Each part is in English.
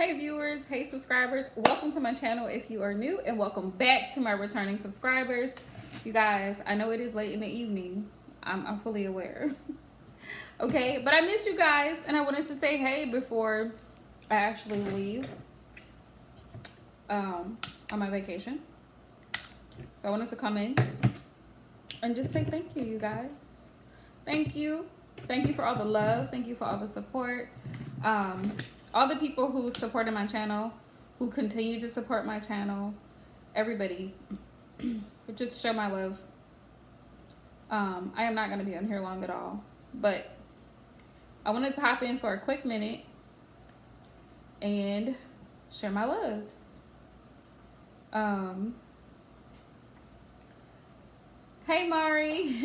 Hey viewers, hey subscribers, welcome to my channel if you are new, and welcome back to my returning subscribers. You guys, I know it is late in the evening. I'm fully aware. Okay, but I missed you guys and I wanted to say hey before I actually leave on my vacation. So I wanted to come in and just say thank you, you guys. Thank you. Thank you for all the love. Thank you for all the support. All the people who supported my channel, who continue to support my channel, everybody, just show my love. I am not going to be on here long at all, but I wanted to hop in for a quick minute and share my loves. Hey Mari.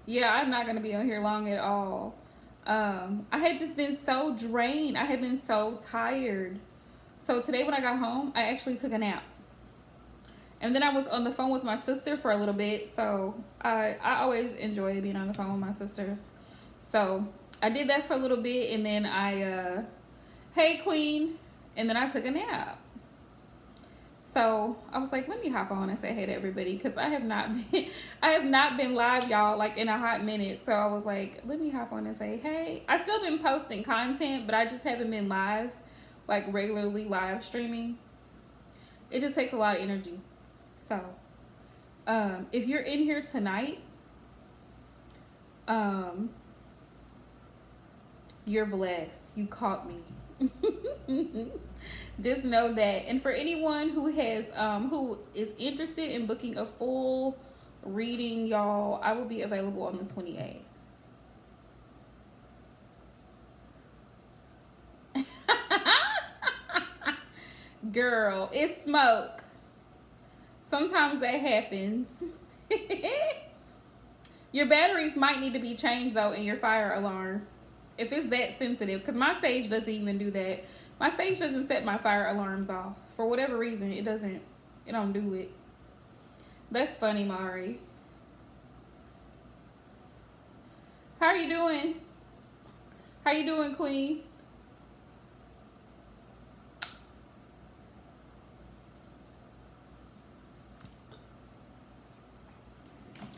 Yeah, I'm not going to be on here long at all. I had just been so drained. I had been so tired. So today when I got home, I actually took a nap. And then I was on the phone with my sister for a little bit. So I always enjoy being on the phone with my sisters. So I did that for a little bit, and then hey Queen, and then I took a nap. So I was like, let me hop on and say hey to everybody, because I have not been live, y'all, like in a hot minute. So I was like, let me hop on and say hey. I still been posting content, but I just haven't been live, like regularly live streaming. It just takes a lot of energy. So if you're in here tonight, you're blessed. You caught me. Just know that. And for anyone who has who is interested in booking a full reading, y'all, I will be available on the 28th. Girl, it's smoke. Sometimes that happens. Your batteries might need to be changed though in your fire alarm if it's that sensitive, because my Sage doesn't even do that. My Sage doesn't set my fire alarms off. For whatever reason, it don't do it. That's funny, Mari. How are you doing? How you doing, Queen?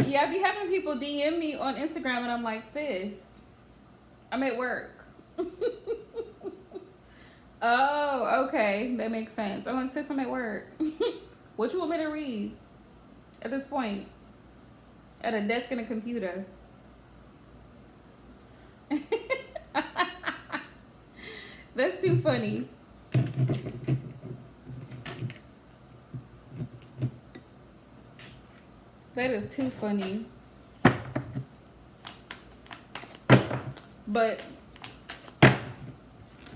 Yeah, I be having people DM me on Instagram and I'm like, sis, I'm at work. Oh, okay. That makes sense. I'm like, sis, I'm at work. What you want me to read at this point? At a desk and a computer. That's too funny. That is too funny. But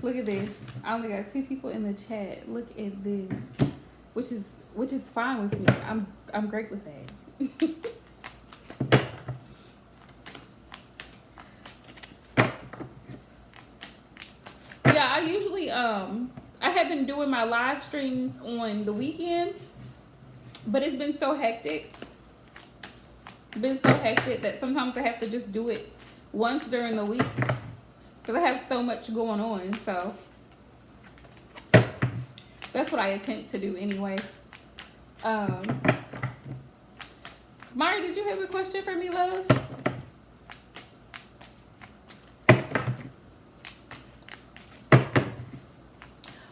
look at this. I only got 2 people in the chat. Look at this. Which is fine with me. I'm great with that. Yeah, I usually I have been doing my live streams on the weekend, but it's been so hectic. That sometimes I have to just do it once during the week because I have so much going on. So that's what I attempt to do anyway. Mari, did you have a question for me, love?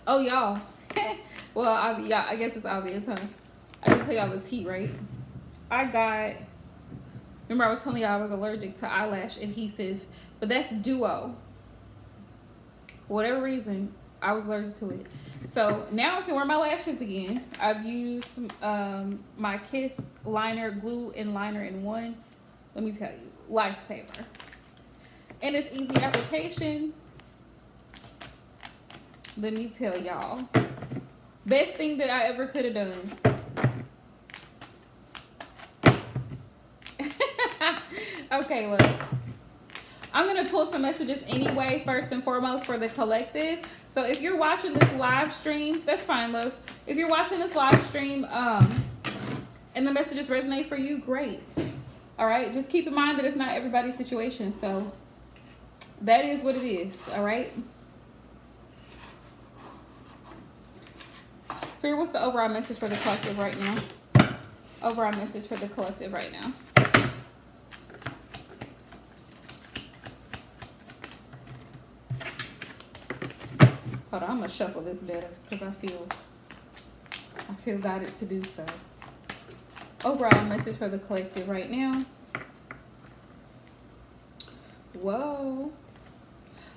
Oh, y'all. Well, I guess it's obvious, huh? I didn't tell y'all the tea, right? Remember I was telling y'all I was allergic to eyelash adhesive, but that's Duo. For whatever reason, I was allergic to it. So now I can wear my lashes again. I've used my Kiss liner, glue and liner in one. Let me tell you, lifesaver. And it's easy application. Let me tell y'all. Best thing that I ever could have done. Okay, look. I'm going to pull some messages anyway, first and foremost, for the collective. So if you're watching this live stream, that's fine, love. If you're watching this live stream and the messages resonate for you, great. All right? Just keep in mind that it's not everybody's situation. So that is what it is, all right? Spirit, what's the overall message for the collective right now? Overall message for the collective right now. Hold on, I'm gonna shuffle this better because I feel guided to do so. Overall message for the collective right now. Whoa.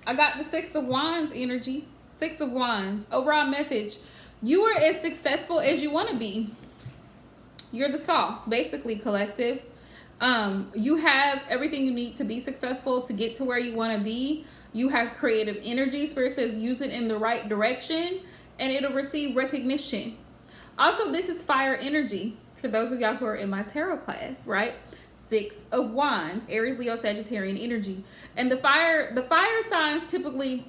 I got the 6 of Wands energy. 6 of Wands. Overall message. You are as successful as you want to be. You're the sauce, basically, collective. You have everything you need to be successful, to get to where you want to be. You have creative energy. Spirit says use it in the right direction and it'll receive recognition. Also, this is fire energy for those of y'all who are in my tarot class, right? 6 of Wands, Aries, Leo, Sagittarian energy. And the fire signs typically,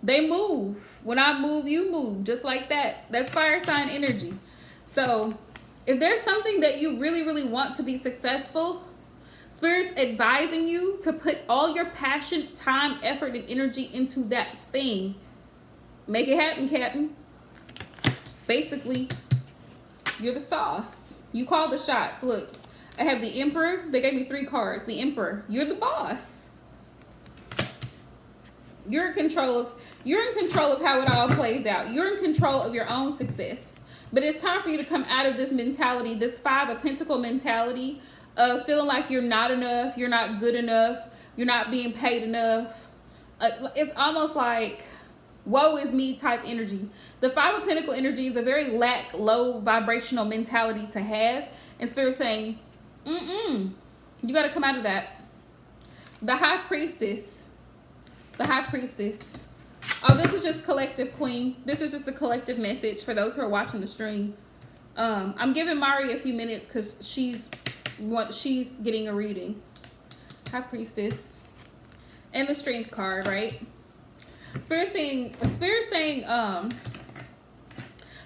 they move. When I move, you move, just like that. That's fire sign energy. So if there's something that you really, really want to be successful, Spirit's advising you to put all your passion, time, effort, and energy into that thing. Make it happen, Captain. Basically, you're the sauce. You call the shots. Look, I have the Emperor. They gave me 3 cards. The Emperor. You're the boss. You're in control of how it all plays out. You're in control of your own success. But it's time for you to come out of this mentality, this 5 of Pentacle mentality of feeling like you're not enough, you're not good enough, you're not being paid enough. It's almost like woe is me type energy. The 5 of Pentacle energy is a very low vibrational mentality to have. And Spirit saying, you got to come out of that. The High Priestess. The High Priestess. Oh, this is just collective, Queen. This is just a collective message for those who are watching the stream. I'm giving Mari a few minutes because she's getting a reading. High Priestess. And the Strength card, right? Spirit saying,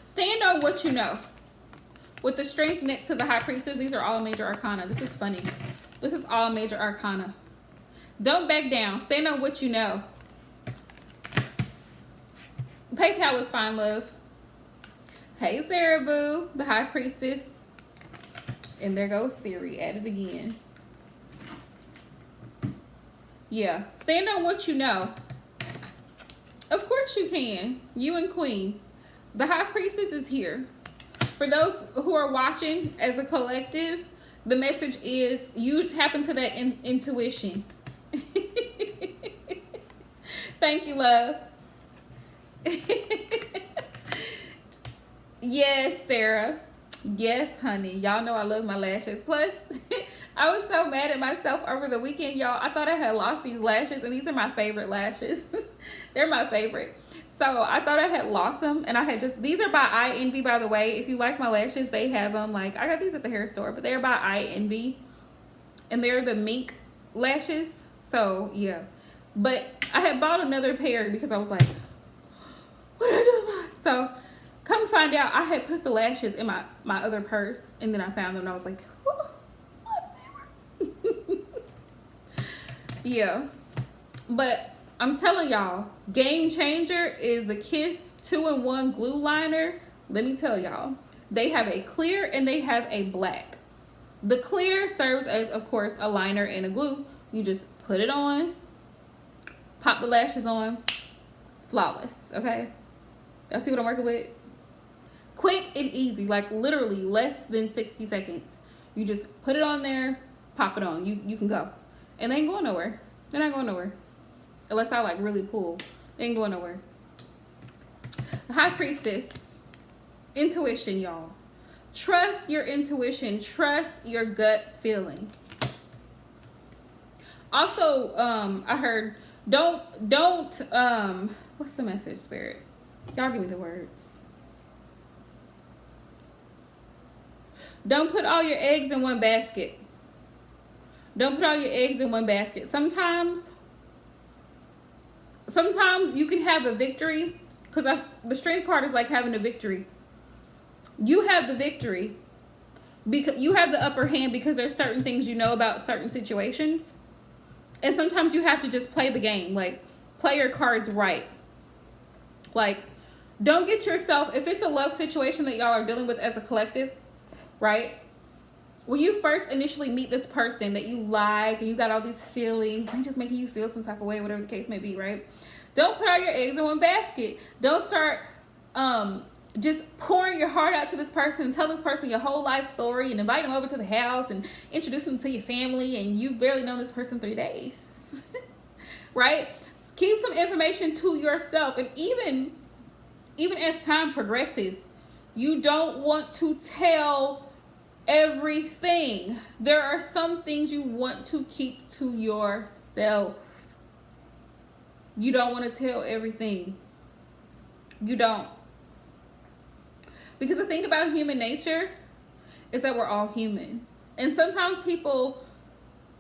stand on what you know. With the Strength next to the High Priestess, these are all major arcana. This is funny. This is all major arcana. Don't back down. Stand on what you know. PayPal is fine, love. Hey, Sarah Boo, the High Priestess. And there goes Theory at it again. Yeah. Stand on what you know. Of course you can. You and Queen. The High Priestess is here. For those who are watching as a collective, the message is you tap into that intuition. Thank you, love. Yes, Sarah. Yes, honey. Y'all know I love my lashes. Plus, I was so mad at myself over the weekend, y'all. I thought I had lost these lashes, and these are my favorite lashes. They're my favorite. So I thought I had lost them, and I had these are by Eye Envy, by the way. If you like my lashes, they have them. Like, I got these at the hair store, but they're by Eye Envy, and they're the mink lashes. So yeah, but I had bought another pair because I was like, what do I do? So come find out, I had put the lashes in my other purse, and then I found them, and I was like, yeah. But I'm telling y'all, Game Changer is the Kiss 2-in-1 glue liner. Let me tell y'all, they have a clear and they have a black. The clear serves as, of course, a liner and a glue. You just put it on, pop the lashes on, flawless, okay? Y'all see what I'm working with? Quick and easy, like literally less than 60 seconds. You just put it on there, pop it on. You can go. And they ain't going nowhere. They're not going nowhere. Unless I like really pull. They ain't going nowhere. The High Priestess. Intuition, y'all. Trust your intuition. Trust your gut feeling. Also, I heard, don't, what's the message, Spirit? Y'all give me the words. Don't put all your eggs in one basket. Don't put all your eggs in one basket. Sometimes you can have a victory, because the Strength card is like having a victory. You have the victory because you have the upper hand because there's certain things you know about certain situations. And sometimes you have to just play the game, like play your cards right. Like, Don't get yourself, if it's a love situation that y'all are dealing with as a collective, right? When you first initially meet this person that you like and you got all these feelings and just making you feel some type of way, whatever the case may be, right? Don't put all your eggs in one basket. Don't start just pouring your heart out to this person and tell this person your whole life story and invite them over to the house and introduce them to your family and you barely know this person 3 days. Right? Keep some information to yourself. And even as time progresses, you don't want to tell everything. There are some things you want to keep to yourself. You don't want to tell everything. You don't. Because the thing about human nature is that we're all human. And sometimes people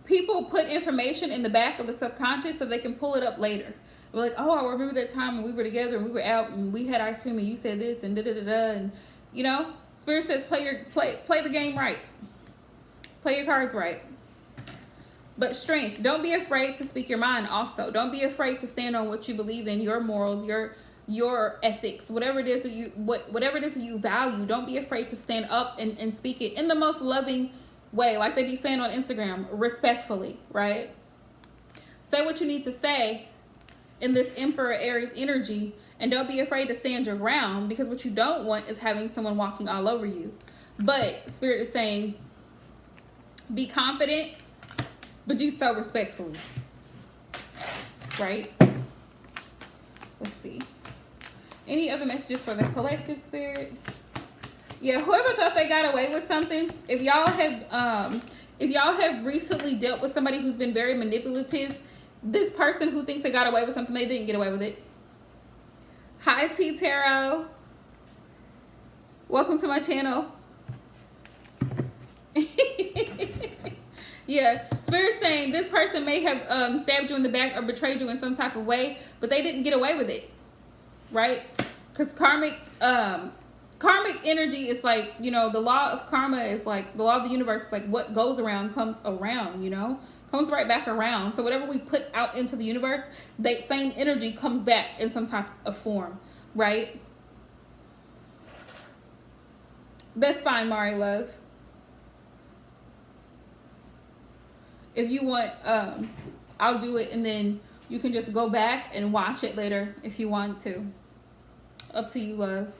put information in the back of the subconscious so they can pull it up later. We're like, oh, I remember that time when we were together and we were out and we had ice cream and you said this and da-da-da-da. And, you know, Spirit says play the game right. Play your cards right. But strength, don't be afraid to speak your mind also. Don't be afraid to stand on what you believe in, your morals, your ethics, whatever it is that you value. Don't be afraid to stand up and speak it in the most loving way, like they be saying on Instagram, respectfully, right? Say what you need to say in this Emperor Aries energy, and don't be afraid to stand your ground, because what you don't want is having someone walking all over you. But Spirit is saying, be confident, but do so respectfully, right? Let's see. Any other messages for the collective, Spirit? Yeah, whoever thought they got away with something, if y'all have recently dealt with somebody who's been very manipulative, this person who thinks they got away with something, they didn't get away with it. Hi, T Tarot. Welcome to my channel. Yeah, Spirit's saying this person may have stabbed you in the back or betrayed you in some type of way, but they didn't get away with it, right? Because karmic energy is like, you know, the law of karma is like, the law of the universe is like, what goes around comes around, you know? Comes right back around. So whatever we put out into the universe, that same energy comes back in some type of form, right? That's fine, Mari love. If you want, I'll do it and then you can just go back and watch it later if you want to. Up to you, love.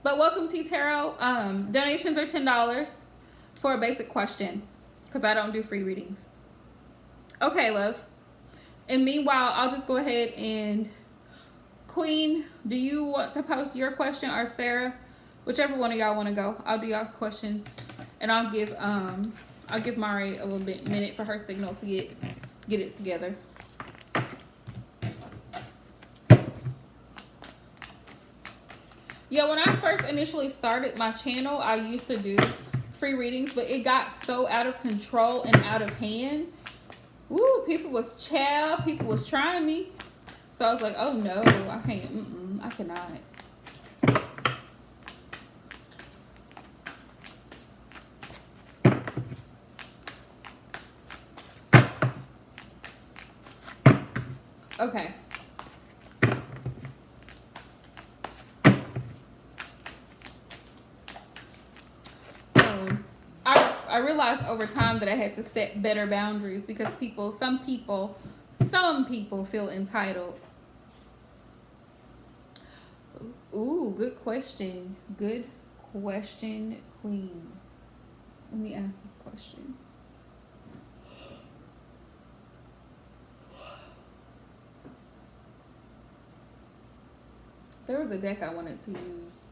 But welcome, T Tarot. Donations are $10 for a basic question because I don't do free readings. Okay, love. And meanwhile, I'll just go ahead and Queen, do you want to post your question, or Sarah? Whichever one of y'all want to go. I'll do y'all's questions, and I'll give Mari a little minute for her signal to get it together. Yeah, when I first initially started my channel, I used to do free readings, but it got so out of control and out of hand. Woo, people was trying me. So I was like, oh no, I can't, I cannot. Okay. I realized over time that I had to set better boundaries because some people feel entitled. Ooh, good question. Good question, Queen. Let me ask this question. There was a deck I wanted to use.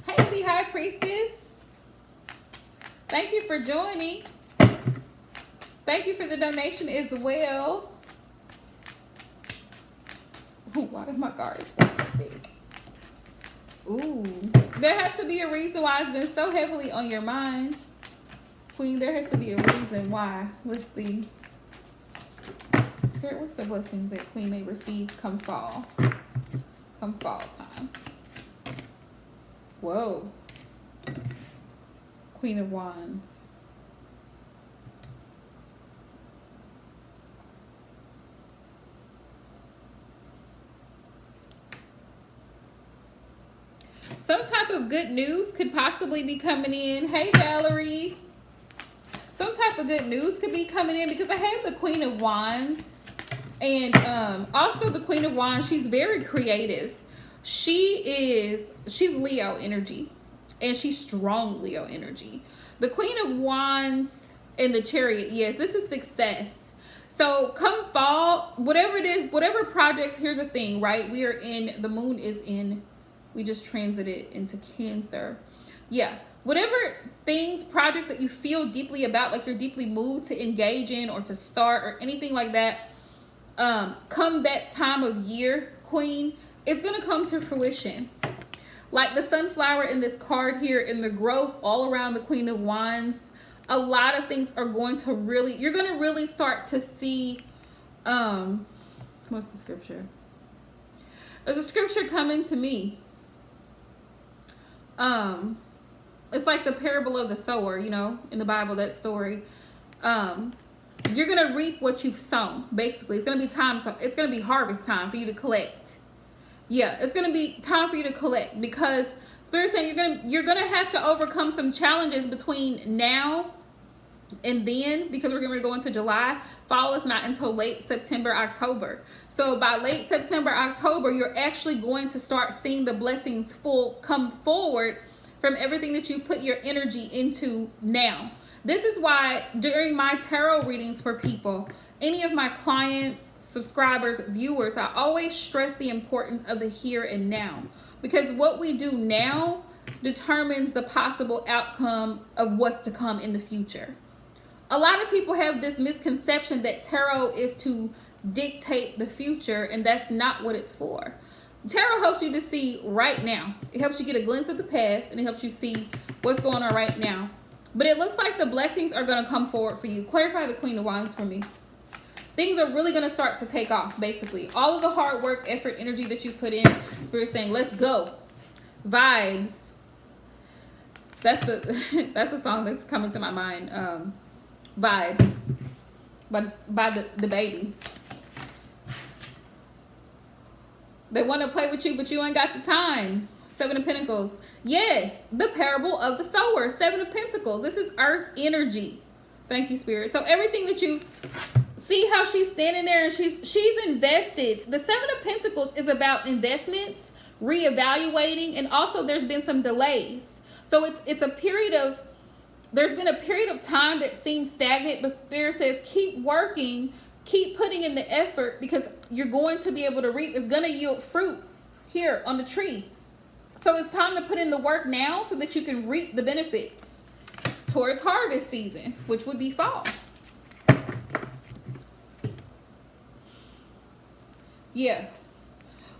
Hey, the High Priestess. Thank you for joining. Thank you for the donation as well. Ooh, why does my card feel so big? Ooh, there has to be a reason why it's been so heavily on your mind. Queen, there has to be a reason why. Let's see. Spirit, what's the blessings that Queen may receive come fall? Come fall time. Whoa. Queen of Wands. of good news could possibly be coming in. Hey, Valerie. Some type of good news could be coming in because I have the Queen of Wands. And also the Queen of Wands, she's very creative. She's Leo energy. And she's strong Leo energy. The Queen of Wands and the Chariot, yes, this is success. So come fall, whatever it is, whatever projects, here's the thing, right? We are in, the moon is in, we just transited into Cancer. Yeah, whatever things, projects that you feel deeply about, like you're deeply moved to engage in or to start or anything like that, come that time of year, Queen, it's going to come to fruition. Like the sunflower in this card here, in the growth all around the Queen of Wands, a lot of things are going to really, you're going to really start to see, what's the scripture? There's a scripture coming to me. It's like the parable of the sower, you know, in the Bible, that story. You're going to reap what you've sown, basically. It's going to be it's going to be harvest time for you to collect. Yeah, it's going to be time for you to collect, because Spirit's saying you're going to have to overcome some challenges between now and then, because we're going to go into July. Fall is not until late September, October. So by late September, October, you're actually going to start seeing the blessings come forward from everything that you put your energy into now. This is why during my tarot readings for people, any of my clients, subscribers, viewers, I always stress the importance of the here and now, because what we do now determines the possible outcome of what's to come in the future. A lot of people have this misconception that tarot is to dictate the future, and that's not what it's for. Tarot helps you to see right now. It helps you get a glimpse of the past, and it helps you see what's going on right now. But it looks like the blessings are going to come forward for you. Clarify the Queen of Wands for me. Things are really going to start to take off, basically. All of the hard work, effort, energy that you put in, Spirit's saying, let's go. Vibes. That's the song that's coming to my mind. Vibes. By the baby. They want to play with you, but you ain't got the time. Seven of Pentacles. Yes, the parable of the sower. Seven of Pentacles. This is earth energy. Thank you, Spirit. So everything that you see, how she's standing there and she's invested. The Seven of Pentacles is about investments, reevaluating, and also there's been some delays. So it's a period of, there's been a period of time that seems stagnant, but Spirit says keep working, keep putting in the effort, because you're going to be able to reap. It's going to yield fruit here on the tree. So it's time to put in the work now so that you can reap the benefits towards harvest season, which would be fall. Yeah.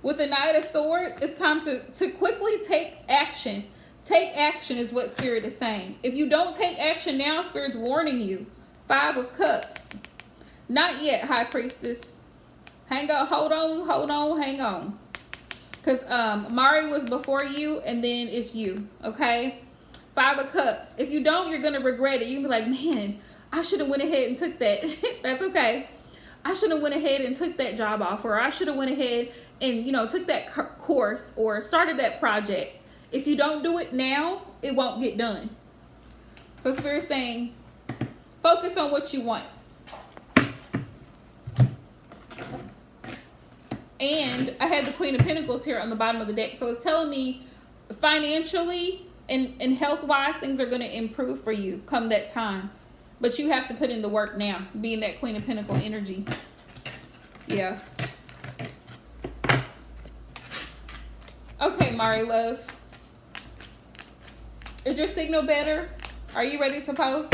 With the Knight of Swords, it's time to quickly take action. Take action is what Spirit is saying. If you don't take action now, Spirit's warning you. Five of Cups. Not yet, High Priestess. Hang on, hold on, hang on. Because Mari was before you, and then it's you, okay? Five of Cups. If you don't, you're going to regret it. You're going to be like, man, I should have went ahead and took that. That's okay. I should have went ahead and took that job offer. Or I should have went ahead and, took that course or started that project. If you don't do it now, it won't get done. So Spirit's saying, focus on what you want. And I had the Queen of Pentacles here on the bottom of the deck. So it's telling me financially and health-wise, things are going to improve for you come that time. But you have to put in the work now, being that Queen of Pentacles energy. Yeah. Okay, Mari, love. Is your signal better? Are you ready to post?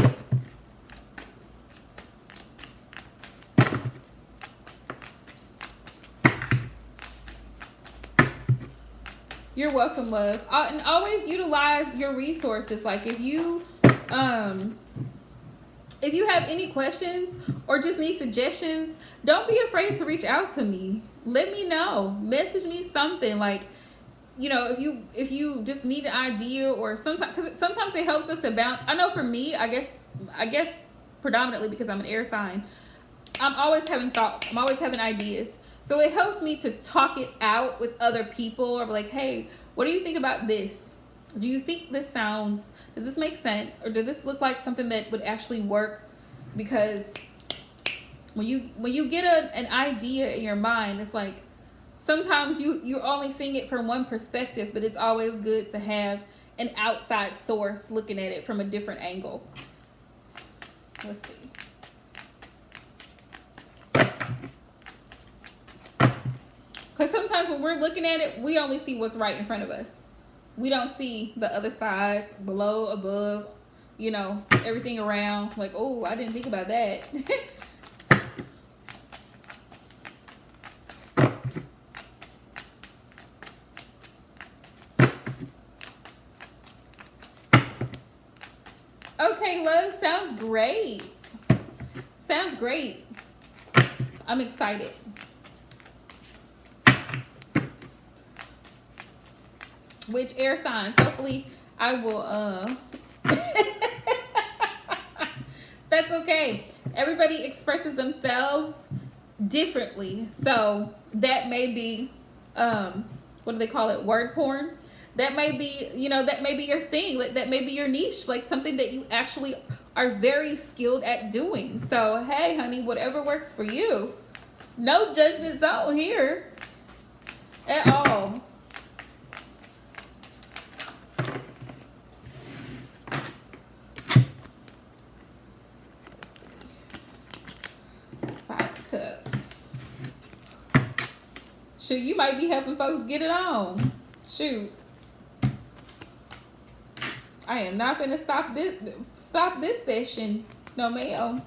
You're welcome, love. And always utilize your resources. Like if you have any questions or just need suggestions, don't be afraid to reach out to me. Let me know. Message me something. Like, if you just need an idea, or sometimes it helps us to bounce. I know for me, I guess predominantly because I'm an air sign, I'm always having thoughts. I'm always having ideas. So it helps me to talk it out with other people, or be like, hey, what do you think about this? Do you think this sounds, does this make sense? Or does this look like something that would actually work? Because when you get an idea in your mind, it's like sometimes you're only seeing it from one perspective, but it's always good to have an outside source looking at it from a different angle. Let's see. Because sometimes when we're looking at it, we only see what's right in front of us. We don't see the other sides, below, above, you know, everything around. Like, oh, I didn't think about that. Okay, love, sounds great. Sounds great. I'm excited. Which air signs? Hopefully I will that's okay. Everybody expresses themselves differently. So that may be what do they call it? Word porn. That may be, you know, that may be your thing. That may be your niche, like something that you actually are very skilled at doing. So hey, honey, whatever works for you. No judgment zone here at all. Let's see. 5 cups. Shoot, you might be helping folks get it on. Shoot. I am not gonna stop this session. No, ma'am.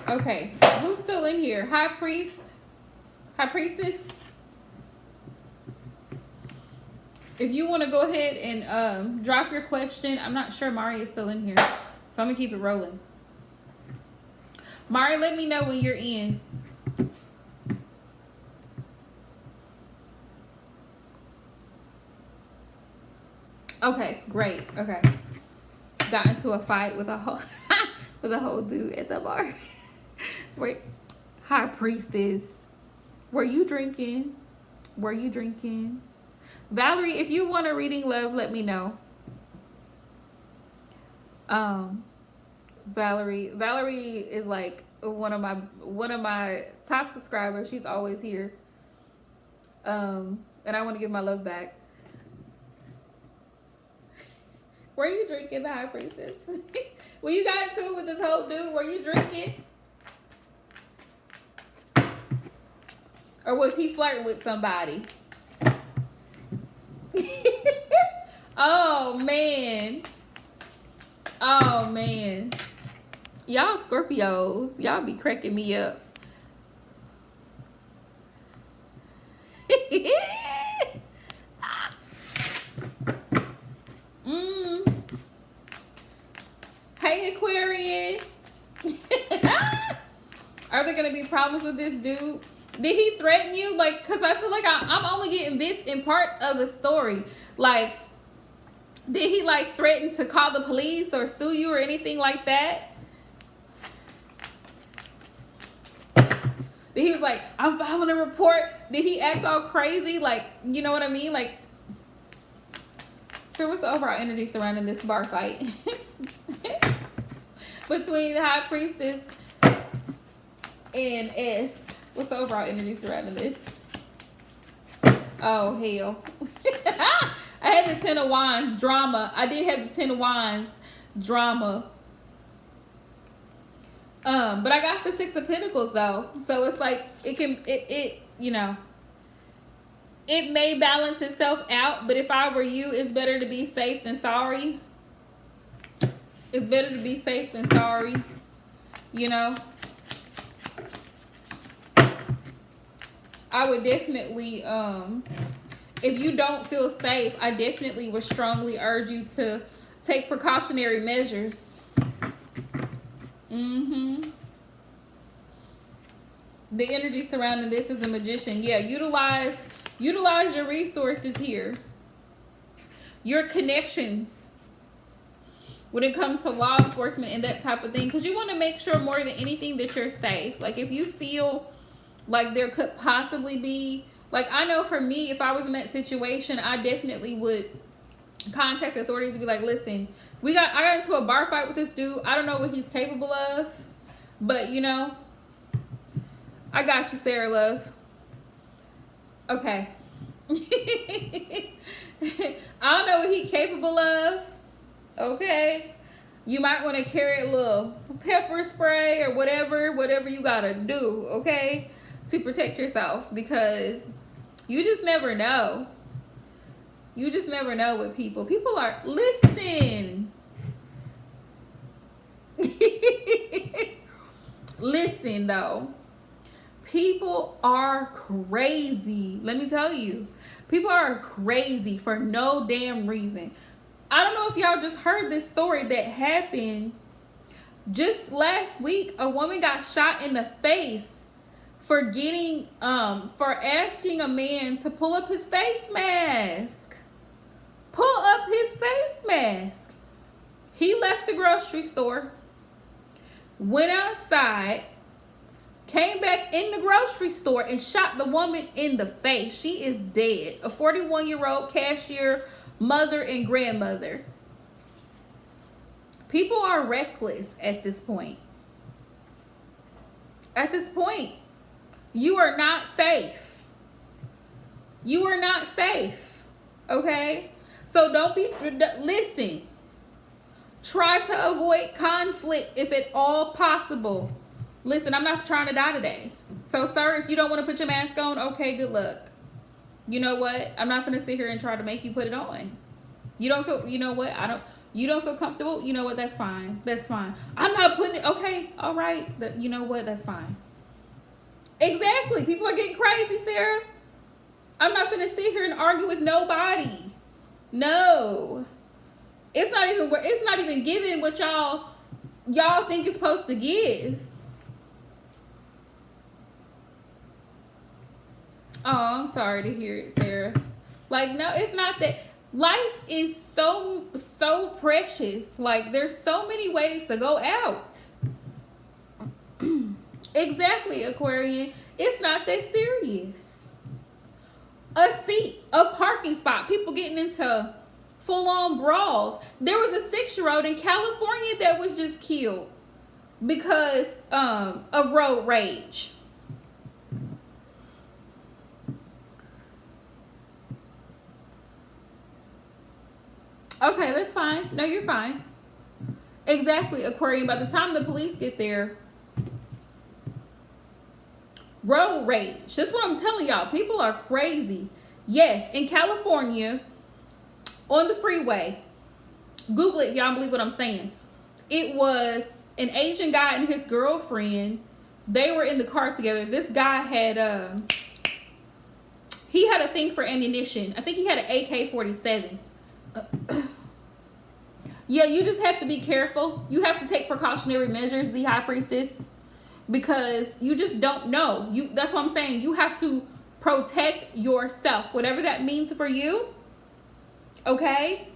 Okay, who's still in here? High Priest? High Priestess? If you want to go ahead and drop your question. I'm not sure Mari is still in here, so I'm going to keep it rolling. Mari, let me know when you're in. Okay, great. Okay. Got into a fight with a whole with a whole dude at the bar. Wait, High Priestess, were you drinking? Were you drinking? Valerie, if you want a reading, love, let me know. Valerie is like one of my top subscribers. She's always here. And I want to give my love back. Were you drinking, the High Priestess? When you got into it with this whole dude, were you drinking? Or was he flirting with somebody? Oh, man. Oh, man. Y'all Scorpios, y'all be cracking me up. Hey, Aquarian. Are there gonna be problems with this dude? Did he threaten you? Like, cause I feel like I'm only getting bits and parts of the story. Like, did he like threaten to call the police or sue you or anything like that? He was like, I'm filing a report. Did he act all crazy? Like, you know what I mean? Like, so what's the overall energy surrounding this bar fight? Between the High Priestess and S. What's the overall energy surrounding this? Oh, hell. I had the 10 of Wands, drama. I did have the 10 of Wands, drama. But I got the 6 of Pentacles though. So it's like it you know, it may balance itself out, but if I were you, it's better to be safe than sorry. It's better to be safe than sorry. You know? I would definitely if you don't feel safe, I definitely would strongly urge you to take precautionary measures. The energy surrounding this is the Magician. Yeah, utilize your resources here. Your connections when it comes to law enforcement and that type of thing, because you want to make sure more than anything that you're safe. Like, if you feel like there could possibly be, like, I know for me, if I was in that situation, I definitely would contact the authorities and be like, listen, I got into a bar fight with this dude. I don't know what he's capable of, but you know, I got you, Sarah love. Okay. I don't know what he's capable of. Okay. You might want to carry a little pepper spray or whatever you gotta do, okay, to protect yourself, because you just never know. You just never know what people are. Listen. Listen, though. People are crazy. Let me tell you. People are crazy for no damn reason. I don't know if y'all just heard this story that happened just last week. A woman got shot in the face for asking a man to pull up his face mask. Pull up his face mask. He left the grocery store, went outside, came back in the grocery store and shot the woman in the face. She is dead. A 41-year-old cashier, mother and grandmother. People are reckless at this point. At this point, you are not safe. You are not safe. Okay? So listen. Try to avoid conflict if at all possible. Listen, I'm not trying to die today. So, sir, if you don't want to put your mask on, okay, good luck. You know what? I'm not going to sit here and try to make you put it on. You don't feel, you know what? You don't feel comfortable? You know what? That's fine. That's fine. I'm not putting it, okay, all right. You know what? That's fine. Exactly. People are getting crazy, Sarah. I'm not going to sit here and argue with nobody. No. It's not even giving what y'all think it's supposed to give. Oh, I'm sorry to hear it, Sarah. Like, no, it's not that. Life is so precious. Like, there's so many ways to go out. Exactly, Aquarian. It's not that serious. A seat, a parking spot, people getting into full-on brawls. There was a 6-year-old in California that was just killed because of road rage. Okay, that's fine. No, you're fine. Exactly, Aquarian. By the time the police get there, road rage. That's what I'm telling y'all. People are crazy. Yes, in California, on the freeway, Google it if y'all believe what I'm saying. It was an Asian guy and his girlfriend. They were in the car together. This guy had he had a thing for ammunition. I think he had an AK-47. Yeah, you just have to be careful. You have to take precautionary measures, the High Priestess, because you just don't know. That's what I'm saying. You have to protect yourself, whatever that means for you. Okay?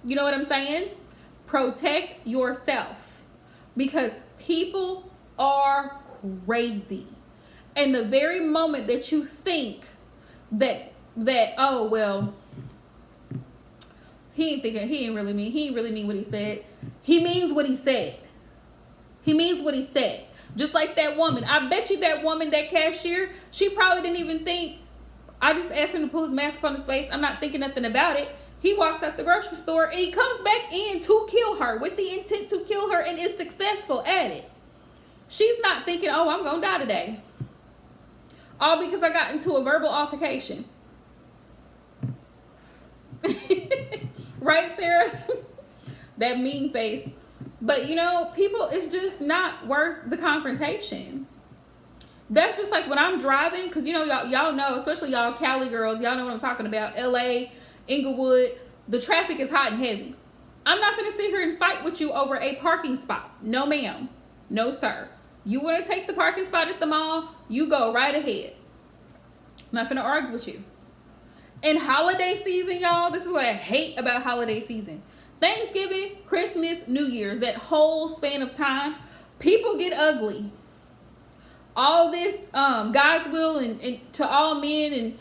You know what I'm saying? Protect yourself, because people are crazy. And the very moment that you think that oh well, he ain't really mean what he said. He means what he said. He means what he said. Just like that woman. I bet you that woman, that cashier, she probably didn't even think. I just asked him to put his mask on his face. I'm not thinking nothing about it. He walks out the grocery store and he comes back in to kill her with the intent to kill her and is successful at it. She's not thinking, oh, I'm going to die today. All because I got into a verbal altercation. Right, Sarah? That mean face. But, you know, people, it's just not worth the confrontation. That's just like when I'm driving, because you know, y'all know, especially y'all Cali girls, y'all know what I'm talking about. LA, Inglewood, the traffic is hot and heavy. I'm not gonna sit here and fight with you over a parking spot. No, ma'am. No, sir. You want to take the parking spot at the mall? You go right ahead. I'm not gonna argue with you. In holiday season, y'all, this is what I hate about holiday season. Thanksgiving, Christmas, New Year's, that whole span of time, people get ugly. All this God's will and to all men,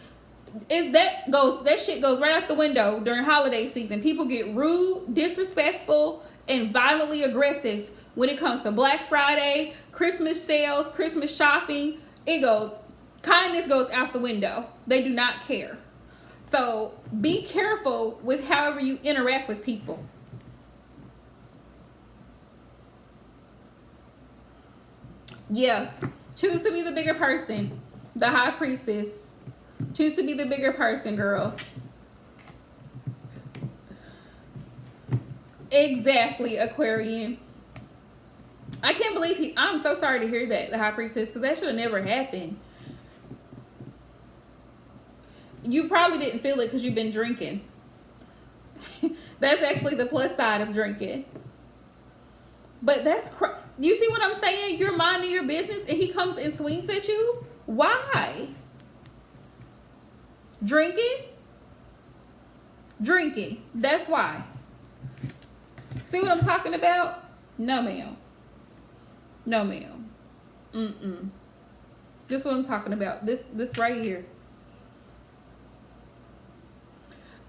and that shit goes right out the window during holiday season. People get rude, disrespectful, and violently aggressive when it comes to Black Friday, Christmas sales, Christmas shopping. Kindness goes out the window. They do not care. So be careful with however you interact with people. Yeah. Choose to be the bigger person. The high priestess. Choose to be the bigger person, girl. Exactly, Aquarian. I can't believe I'm so sorry to hear that, the high priestess, because that should have never happened. You probably didn't feel it because you've been drinking. That's actually the plus side of drinking. But you see what I'm saying? You're minding your business and he comes and swings at you? Why? Drinking? Drinking. That's why. See what I'm talking about? No, ma'am. No, ma'am. Mm-mm. Just what I'm talking about. This right here.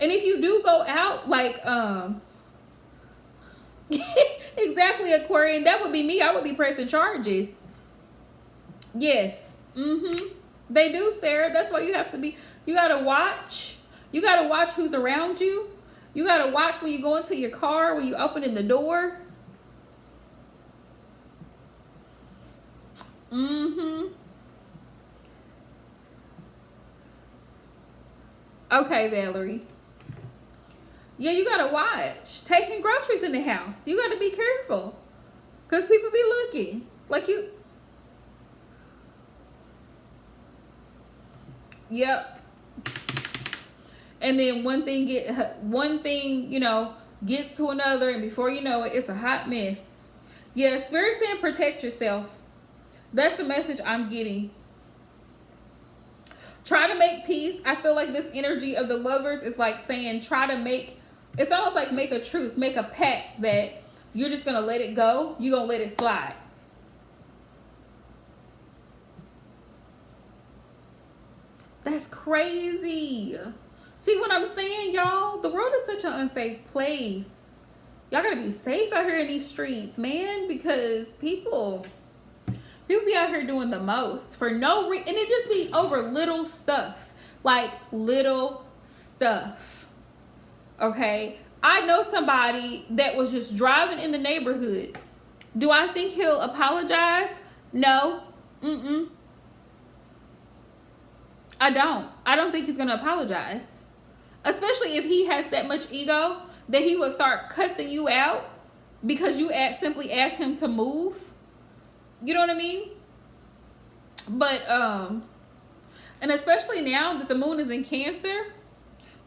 And if you do go out, like, exactly, Aquarian, that would be me. I would be pressing charges. Yes. Mm-hmm. They do, Sarah. That's why you have to be, you got to watch. You got to watch who's around you. You got to watch when you go into your car, when you opening the door. Mm-hmm. Okay, Valerie. Yeah, you gotta watch. Taking groceries in the house. You gotta be careful. Because people be looking. Like you. Yep. And then one thing, gets to another. And before you know it, it's a hot mess. Yeah, Spirit saying protect yourself. That's the message I'm getting. Try to make peace. I feel like this energy of the Lovers is like saying it's almost like make a truce, make a pact that you're just going to let it go. You're going to let it slide. That's crazy. See what I'm saying, y'all? The world is such an unsafe place. Y'all got to be safe out here in these streets, man, because people be out here doing the most for no reason. And it just be over little stuff. Like little stuff. Okay? I know somebody that was just driving in the neighborhood. Do I think he'll apologize? No. Mm-mm. I don't think he's going to apologize. Especially if he has that much ego that he will start cussing you out because you simply asked him to move. You know what I mean? But, and especially now that the moon is in Cancer,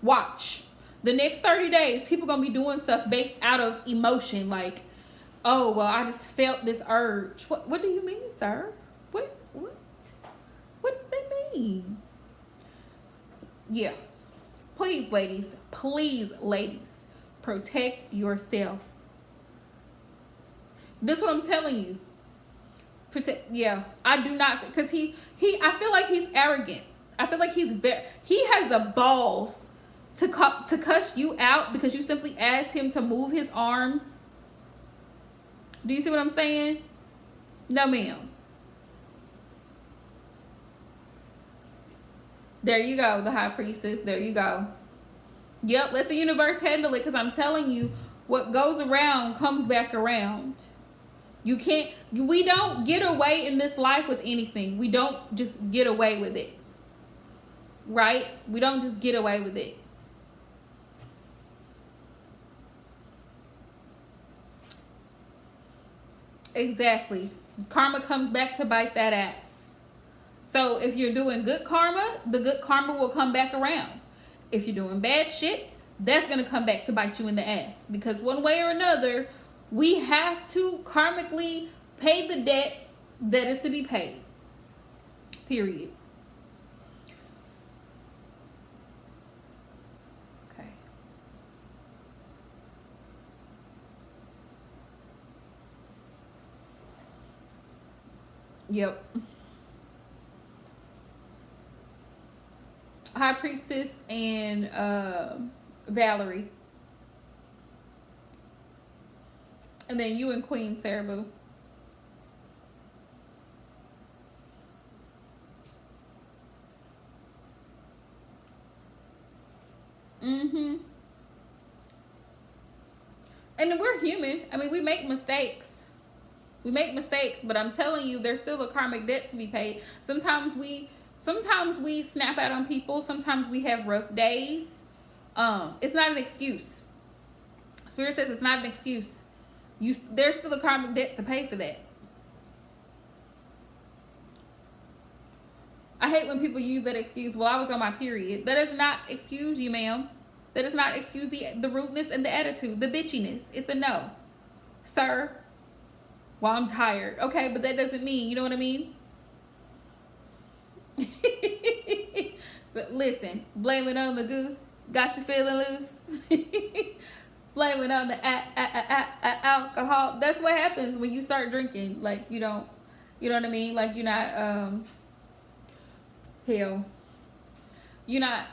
watch. The next 30 days, people going to be doing stuff based out of emotion. Like, oh, well, I just felt this urge. What do you mean, sir? What does that mean? Yeah. Please, ladies, protect yourself. This is what I'm telling you. Yeah, I do not, because I feel like he's arrogant. I feel like he has the balls to cuss you out because you simply asked him to move his arms. Do you see what I'm saying? No, ma'am. There you go, the high priestess. There you go. Yep, let the universe handle it, because I'm telling you, what goes around comes back around. We don't get away in this life with anything. We don't just get away with it. Right? We don't just get away with it. Exactly. Karma comes back to bite that ass. So if you're doing good karma, the good karma will come back around. If you're doing bad shit, that's going to come back to bite you in the ass. Because one way or another, we have to karmically pay the debt that is to be paid. Period. Okay. Yep. High Priestess and Valerie. And then you and Queen Sarah Boo. Mm-hmm. And we're human. I mean, we make mistakes. We make mistakes, but I'm telling you, there's still a karmic debt to be paid. Sometimes we snap out on people. Sometimes we have rough days. It's not an excuse. Spirit says it's not an excuse. There's still a karmic debt to pay for that. I hate when people use that excuse. Well, I was on my period. That does not excuse you, ma'am. That does not excuse the rudeness and the attitude, the bitchiness. It's a no. Sir, well, I'm tired. Okay, but that doesn't mean, you know what I mean? But listen, blame it on the goose. Got you feeling loose? Blame it on the alcohol. That's what happens when you start drinking. Like, you know what I mean? Like, you're not, hell, you're not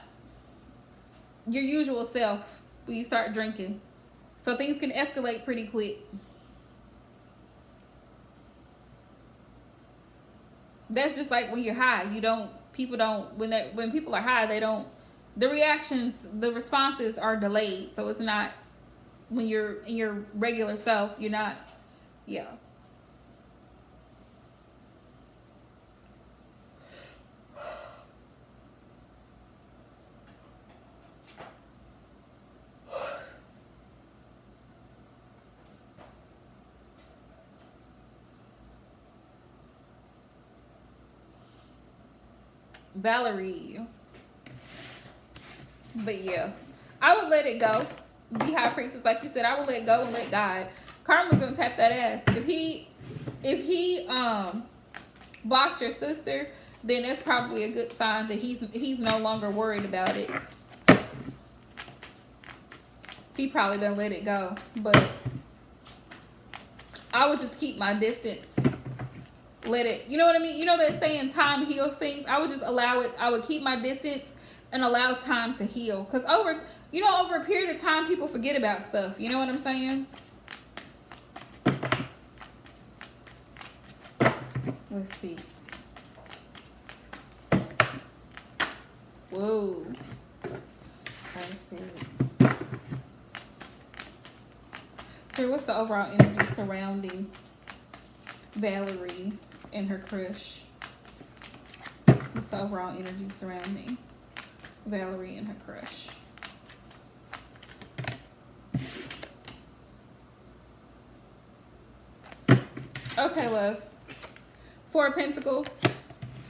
your usual self when you start drinking. So things can escalate pretty quick. That's just like when you're high. When people are high, the reactions, the responses are delayed. So it's not when you're in your regular self, you're not, yeah. Valerie. But yeah, I would let it go. Be High Priestess, like you said, I would let go and let God. Karma's gonna tap that ass. If he blocked your sister, then that's probably a good sign that he's no longer worried about it. He probably done let it go. But I would just keep my distance. Let it, you know what I mean? You know that saying, time heals things? I would just allow it. I would keep my distance and allow time to heal. Because over a period of time, people forget about stuff. You know what I'm saying? Let's see. Whoa. Spirit. Spirit, what's the overall energy surrounding Valerie and her crush? What's the overall energy surrounding Valerie and her crush? Okay, love. Four of Pentacles.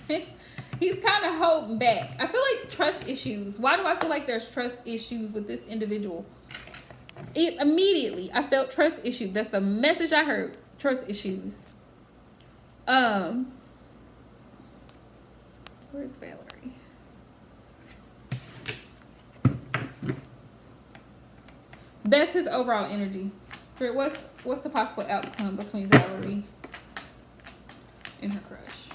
He's kind of holding back. I feel like trust issues. Why do I feel like there's trust issues with this individual? Immediately, I felt trust issues. That's the message I heard. Trust issues. Where's Valerie? That's his overall energy. What's the possible outcome between Valerie and her crush?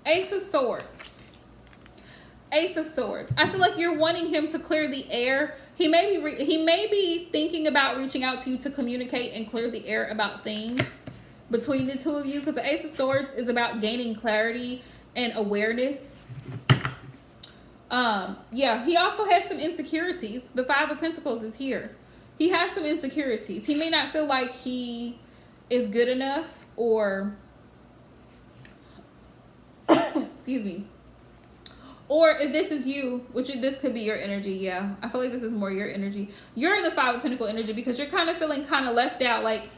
Ace of Swords. Ace of Swords. I feel like you're wanting him to clear the air. He may be thinking about reaching out to you to communicate and clear the air about things between the two of you, because the Ace of Swords is about gaining clarity and awareness. Yeah, he also has some insecurities. The Five of Pentacles is here. He has some insecurities. He may not feel like he is good enough, or excuse me, Or if this is you, this could be your energy, yeah. I feel like this is more your energy. You're in the Five of Pentacles energy because you're kind of feeling kind of left out, like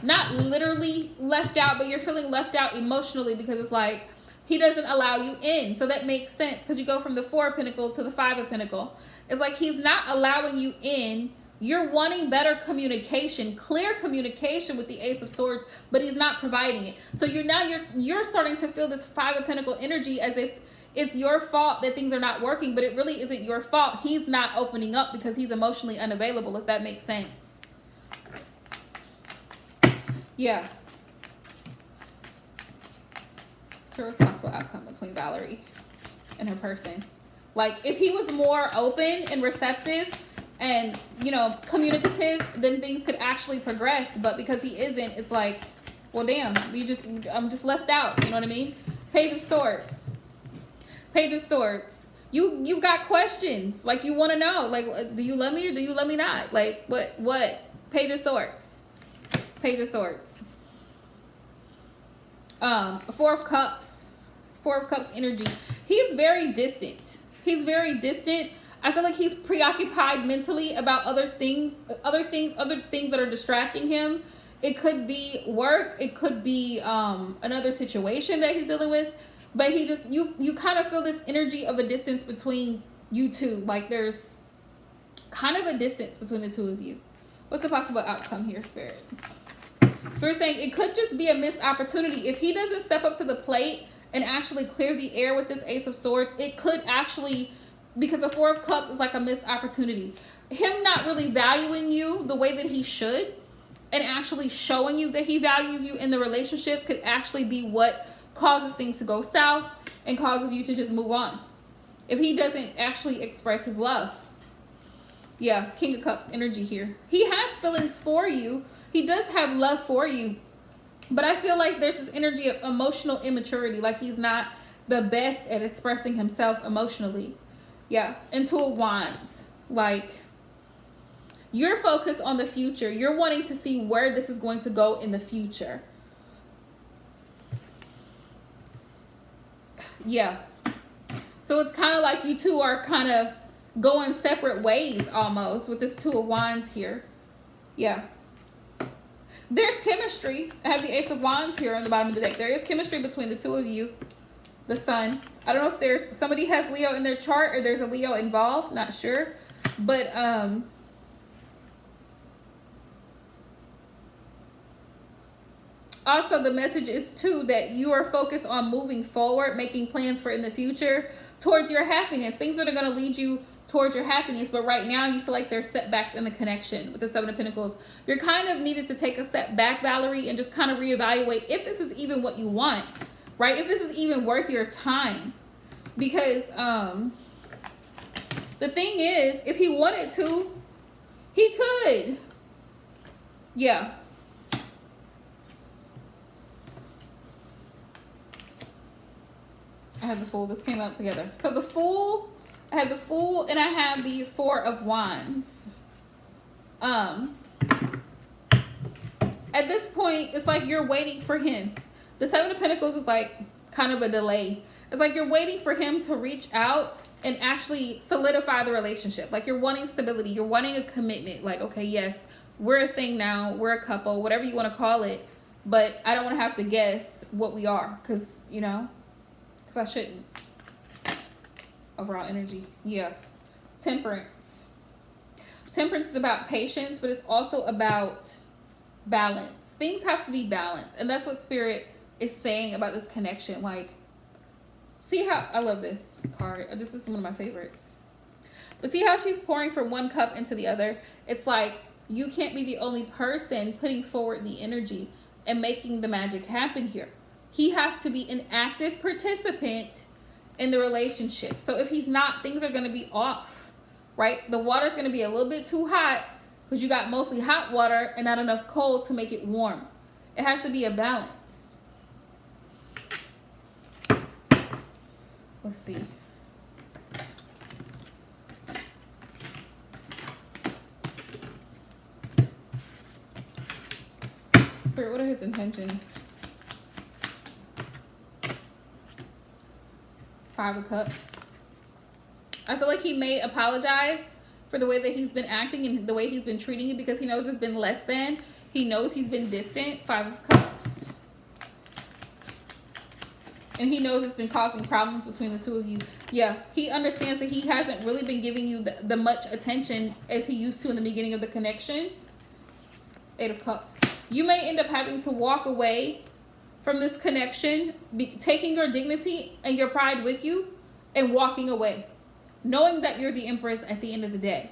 not literally left out, but you're feeling left out emotionally because it's like he doesn't allow you in. So that makes sense because you go from the Four of Pentacles to the Five of Pentacles. It's like he's not allowing you in. You're wanting better communication, clear communication with the Ace of Swords, but he's not providing it. So you're starting to feel this Five of Pentacles energy as if it's your fault that things are not working, but it really isn't your fault. He's not opening up because he's emotionally unavailable, if that makes sense. Yeah. It's a responsible outcome between Valerie and her person. Like, if he was more open and receptive and, you know, communicative, then things could actually progress. But because he isn't, it's like, well, damn, I'm just left out. You know what I mean? Page of Swords. Page of Swords. You've got questions. Like, you want to know. Like, do you love me or do you love me not? Like, what? Page of Swords. Page of Swords. Four of Cups. Four of Cups energy. He's very distant. He's very distant. I feel like he's preoccupied mentally about other things that are distracting him. It could be work. It could be another situation that he's dealing with. But he just, you kind of feel this energy of a distance between you two. Like there's kind of a distance between the two of you. What's the possible outcome here, Spirit? We're saying it could just be a missed opportunity. If he doesn't step up to the plate and actually clear the air with this Ace of Swords, it could actually, because the Four of Cups is like a missed opportunity. Him not really valuing you the way that he should and actually showing you that he values you in the relationship could actually be what causes things to go south and causes you to just move on. If he doesn't actually express his love. Yeah, King of Cups energy here. He has feelings for you. He does have love for you. But I feel like there's this energy of emotional immaturity. Like he's not the best at expressing himself emotionally. Yeah, and Two of Wands. Like, you're focused on the future. You're wanting to see where this is going to go in the future. Yeah. So it's kind of like you two are kind of going separate ways almost with this Two of Wands here. Yeah. There's chemistry. I have the Ace of Wands here on the bottom of the deck. There is chemistry between the two of you. The Sun. I don't know if there's somebody has Leo in their chart or there's a Leo involved. Not sure. But also, the message is, too, that you are focused on moving forward, making plans for in the future towards your happiness. Things that are going to lead you towards your happiness. But right now, you feel like there's setbacks in the connection with the Seven of Pentacles. You're kind of needed to take a step back, Valerie, and just kind of reevaluate if this is even what you want, right? If this is even worth your time. Because the thing is, if he wanted to, he could. Yeah. I have the Fool. This came out together. So the Fool, I have the Fool and I have the Four of Wands. At this point, it's like you're waiting for him. The Seven of Pentacles is like kind of a delay. It's like you're waiting for him to reach out and actually solidify the relationship. Like you're wanting stability. You're wanting a commitment. Like, okay, yes, we're a thing now. We're a couple, whatever you want to call it. But I don't want to have to guess what we are because, you know, because I shouldn't. Overall energy. Yeah. Temperance. Temperance is about patience, but it's also about balance. Things have to be balanced. And that's what Spirit is saying about this connection. Like, see how, I love this card. This is one of my favorites. But see how she's pouring from one cup into the other? It's like, you can't be the only person putting forward the energy and making the magic happen here. He has to be an active participant in the relationship. So if he's not, things are going to be off, right? The water's going to be a little bit too hot because you got mostly hot water and not enough cold to make it warm. It has to be a balance. Let's see. Spirit, what are his intentions? Five of Cups. I feel like he may apologize for the way that he's been acting and the way he's been treating you, because he knows it's been less than. He knows he's been distant. 5 of Cups. And he knows it's been causing problems between the two of you. Yeah, he understands that he hasn't really been giving you the much attention as he used to in the beginning of the connection. 8 of Cups. You may end up having to walk away from this connection, taking your dignity and your pride with you and walking away, knowing that you're the Empress at the end of the day.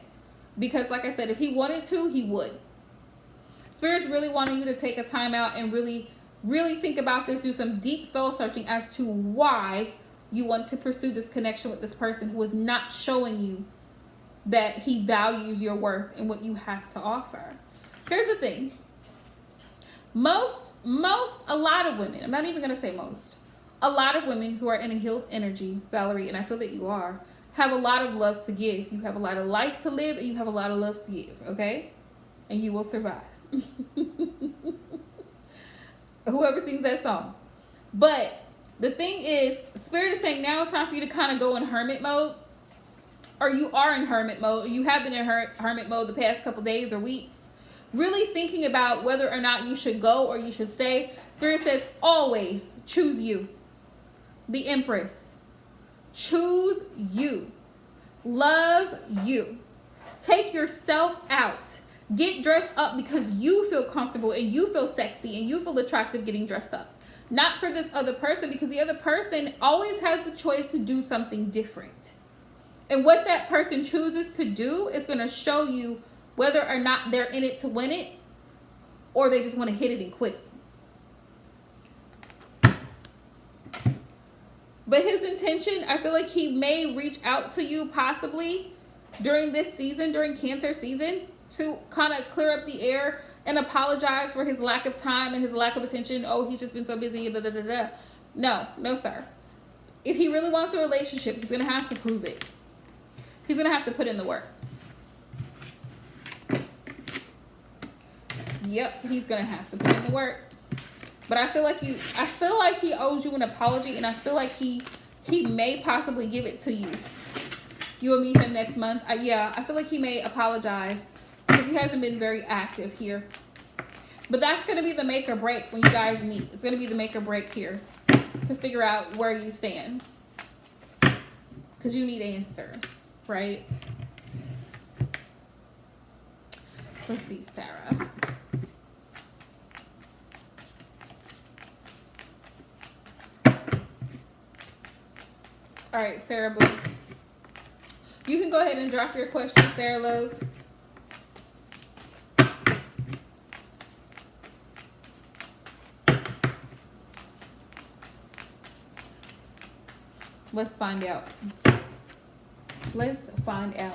Because like I said, if he wanted to, he would. Spirit's really wanting you to take a time out and really think about this. Do some deep soul searching as to why you want to pursue this connection with this person who is not showing you that he values your worth and what you have to offer. Here's the thing. A lot of women, I'm not even going to say most, a lot of women who are in a healed energy, Valerie, and I feel that you are, have a lot of love to give. You have a lot of life to live, and you have a lot of love to give, okay? And you will survive. Whoever sings that song. But the thing is, Spirit is saying now it's time for you to kind of go in hermit mode. Or you are in hermit mode. You have been in hermit mode the past couple days or weeks. Really thinking about whether or not you should go or you should stay. Spirit says always choose you. The Empress. Choose you. Love you. Take yourself out. Get dressed up because you feel comfortable and you feel sexy and you feel attractive getting dressed up. Not for this other person, because the other person always has the choice to do something different. And what that person chooses to do is going to show you whether or not they're in it to win it, or they just want to hit it and quit. But his intention, I feel like he may reach out to you possibly during this season, during Cancer season, to kind of clear up the air and apologize for his lack of time and his lack of attention. Oh, he's just been so busy. Da, da, da, da. No, sir. If he really wants a relationship, he's going to have to prove it. He's going to have to put in the work. Yep, he's going to have to put in the work. But I feel like he owes you an apology, and I feel like he may possibly give it to you. You will meet him next month. I feel like he may apologize because he hasn't been very active here. But that's going to be the make or break when you guys meet. It's going to be the make or break here to figure out where you stand. Because you need answers, right? Let's see, Sarah. All right, Sarah Boo. You can go ahead and drop your question, Sarah Love. Let's find out. Let's find out.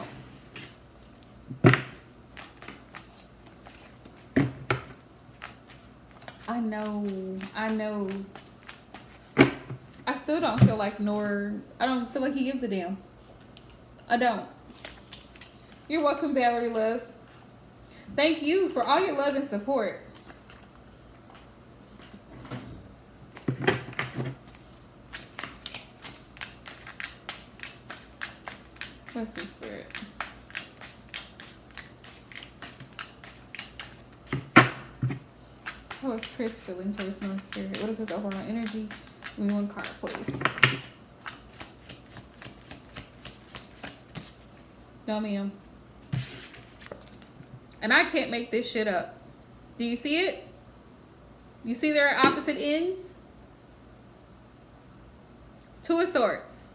I know. I still don't feel like I don't feel like he gives a damn. I don't. You're welcome, Valerie Love. Thank you for all your love and support. Let's see, Spirit. How is Chris feeling towards North Spirit? What is his overall energy? Give me one card, please. No, ma'am. And I can't make this shit up. Do you see it? You see they're at opposite ends? 2 of Swords.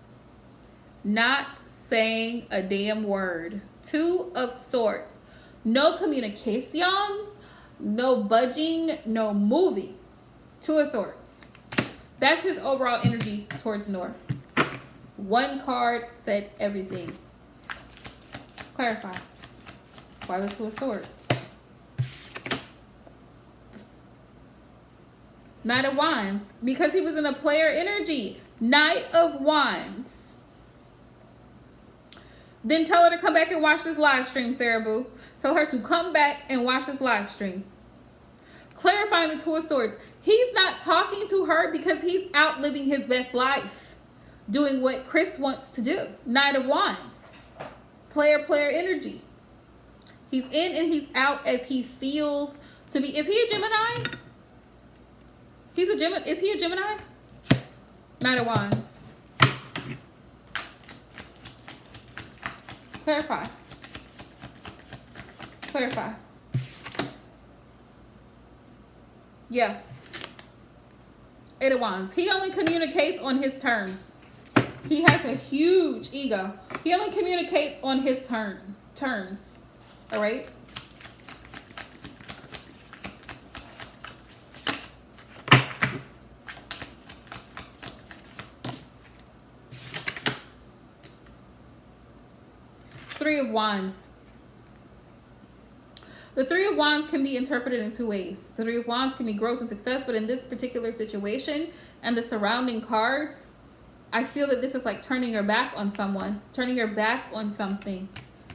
Not saying a damn word. 2 of Swords. No communication, no budging, no moving. 2 of Swords. That's his overall energy towards North. 1 card said everything. Clarify. Why the 2 of Swords? Knight of Wands. Because he was in a player energy. Knight of Wands. Then tell her to come back and watch this live stream, Sarah Boo. Tell her to come back and watch this live stream. Clarifying the 2 of Swords. He's not talking to her because he's out living his best life. doing what Chris wants to do. Knight of Wands. Player energy. He's in and he's out as he feels to be. Is he a Gemini? He's a Gemini. Is he a Gemini? Knight of Wands. Clarify. Clarify. Yeah. Eight of Wands. He only communicates on his terms. He has a huge ego. He only communicates on his terms. All right? Three of Wands. The Three of Wands can be interpreted in two ways. The Three of Wands can be growth and success, but in this particular situation and the surrounding cards, I feel that this is like turning your back on someone, turning your back on something.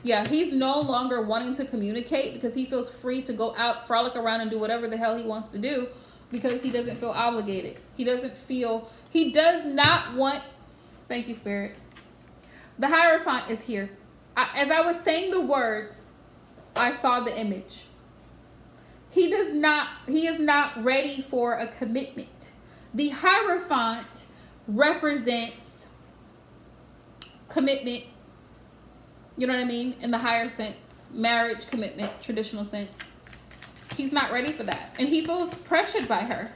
Yeah, he's no longer wanting to communicate because he feels free to go out, frolic around, and do whatever the hell he wants to do because he doesn't feel obligated. He does not want, thank you, Spirit. The Hierophant is here. As I was saying the words, I saw the image. He is not ready for a commitment. The Hierophant represents commitment, you know what I mean, in the higher sense, marriage, commitment, traditional sense. He's not ready for that, and he feels pressured by her.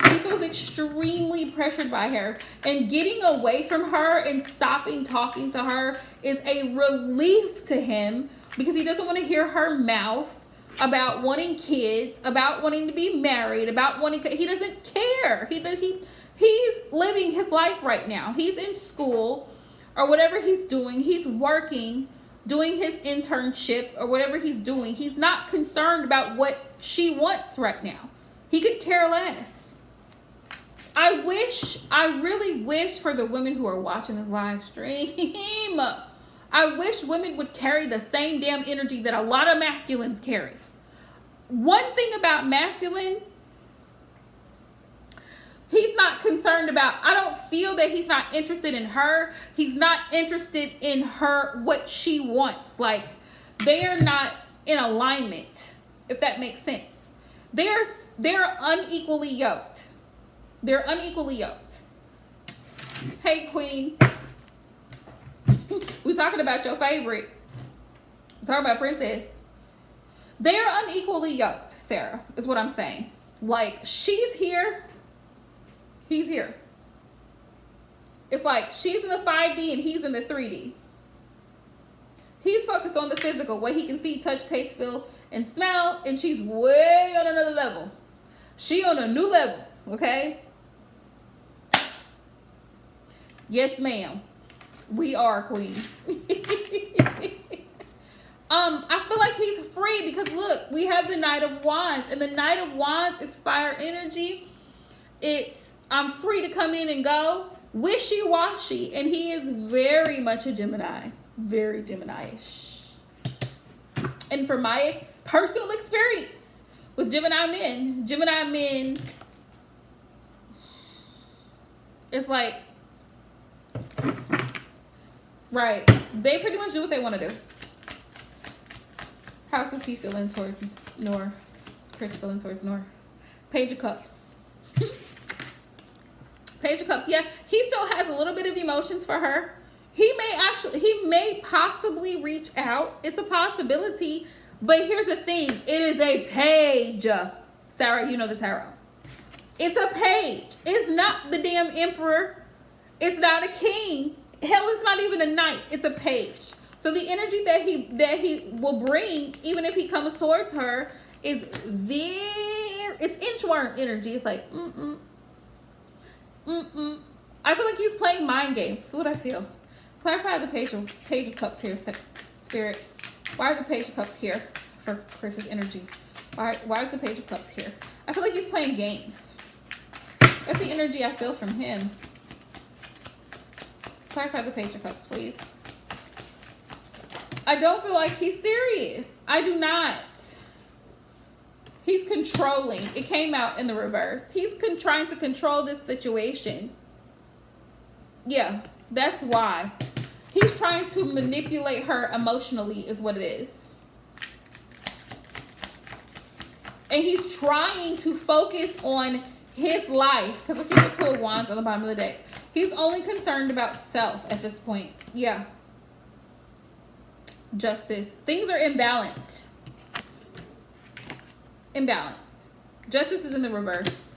He feels extremely pressured by her, and getting away from her and stopping talking to her is a relief to him because he doesn't want to hear her mouth about wanting kids, about wanting to be married, about wanting, he doesn't care. He's living his life right now. He's in school or whatever he's doing. He's working, doing his internship or whatever he's doing. He's not concerned about what she wants right now. He could care less. I really wish for the women who are watching this live stream, I wish women would carry the same damn energy that a lot of masculines carry. One thing about masculine, he's not concerned about, I don't feel that he's not interested in her. He's not interested in her, what she wants. Like, they are not in alignment, if that makes sense. They're unequally yoked. They're unequally yoked. Hey, Queen. We're talking about your favorite. We're talking about Princess. They're unequally yoked, Sarah, is what I'm saying. Like, she's here. He's here. It's like she's in the 5D and he's in the 3D. He's focused on the physical, what he can see, touch, taste, feel, and smell. And she's way on another level. She on a new level, okay? Yes, ma'am. We are, Queen. I feel like he's free because look, we have the Knight of Wands, and the Knight of Wands is fire energy. It's I'm free to come in and go, wishy-washy, and he is very much a Gemini, very Gemini-ish. And from my personal experience with Gemini men, it's like, right, they pretty much do what they want to do. How's is he feeling towards Noor? Is Chris feeling towards Noor? Page of Cups. Page of Cups. Yeah, he still has a little bit of emotions for her. He may possibly reach out. It's a possibility. But here's the thing. It is a page. Sarah, you know the tarot. It's a page. It's not the damn emperor. It's not a king. Hell, it's not even a knight. It's a page. So the energy that he will bring, even if he comes towards her, is it's inchworm energy. It's like, I feel like he's playing mind games. That's what I feel. Clarify the page of cups here, Spirit. Why are the page of cups here for Chris's energy? Why is the page of cups here? I feel like he's playing games. That's the energy I feel from him. Clarify the page of cups, please. I don't feel like he's serious. I do not. He's controlling. It came out in the reverse. He's trying to control this situation. Yeah, that's why. He's trying to manipulate her emotionally is what it is. And he's trying to focus on his life. Because I see the Two of Wands on the bottom of the deck. He's only concerned about self at this point. Yeah. Justice. Things are imbalanced. Imbalanced. Justice is in the reverse.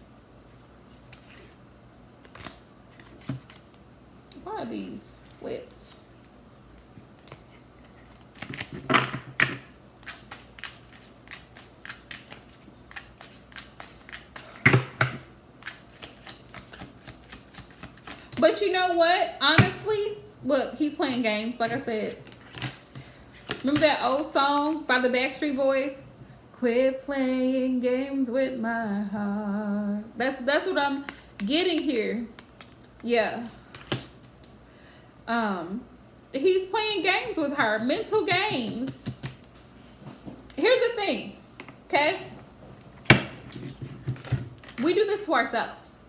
Why are these flips? But you know what? Honestly, look, he's playing games. Like I said. Remember that old song by the Backstreet Boys? Quit playing games with my heart. That's what I'm getting here. Yeah. He's playing games with her. Mental games. Here's the thing. Okay? We do this to ourselves.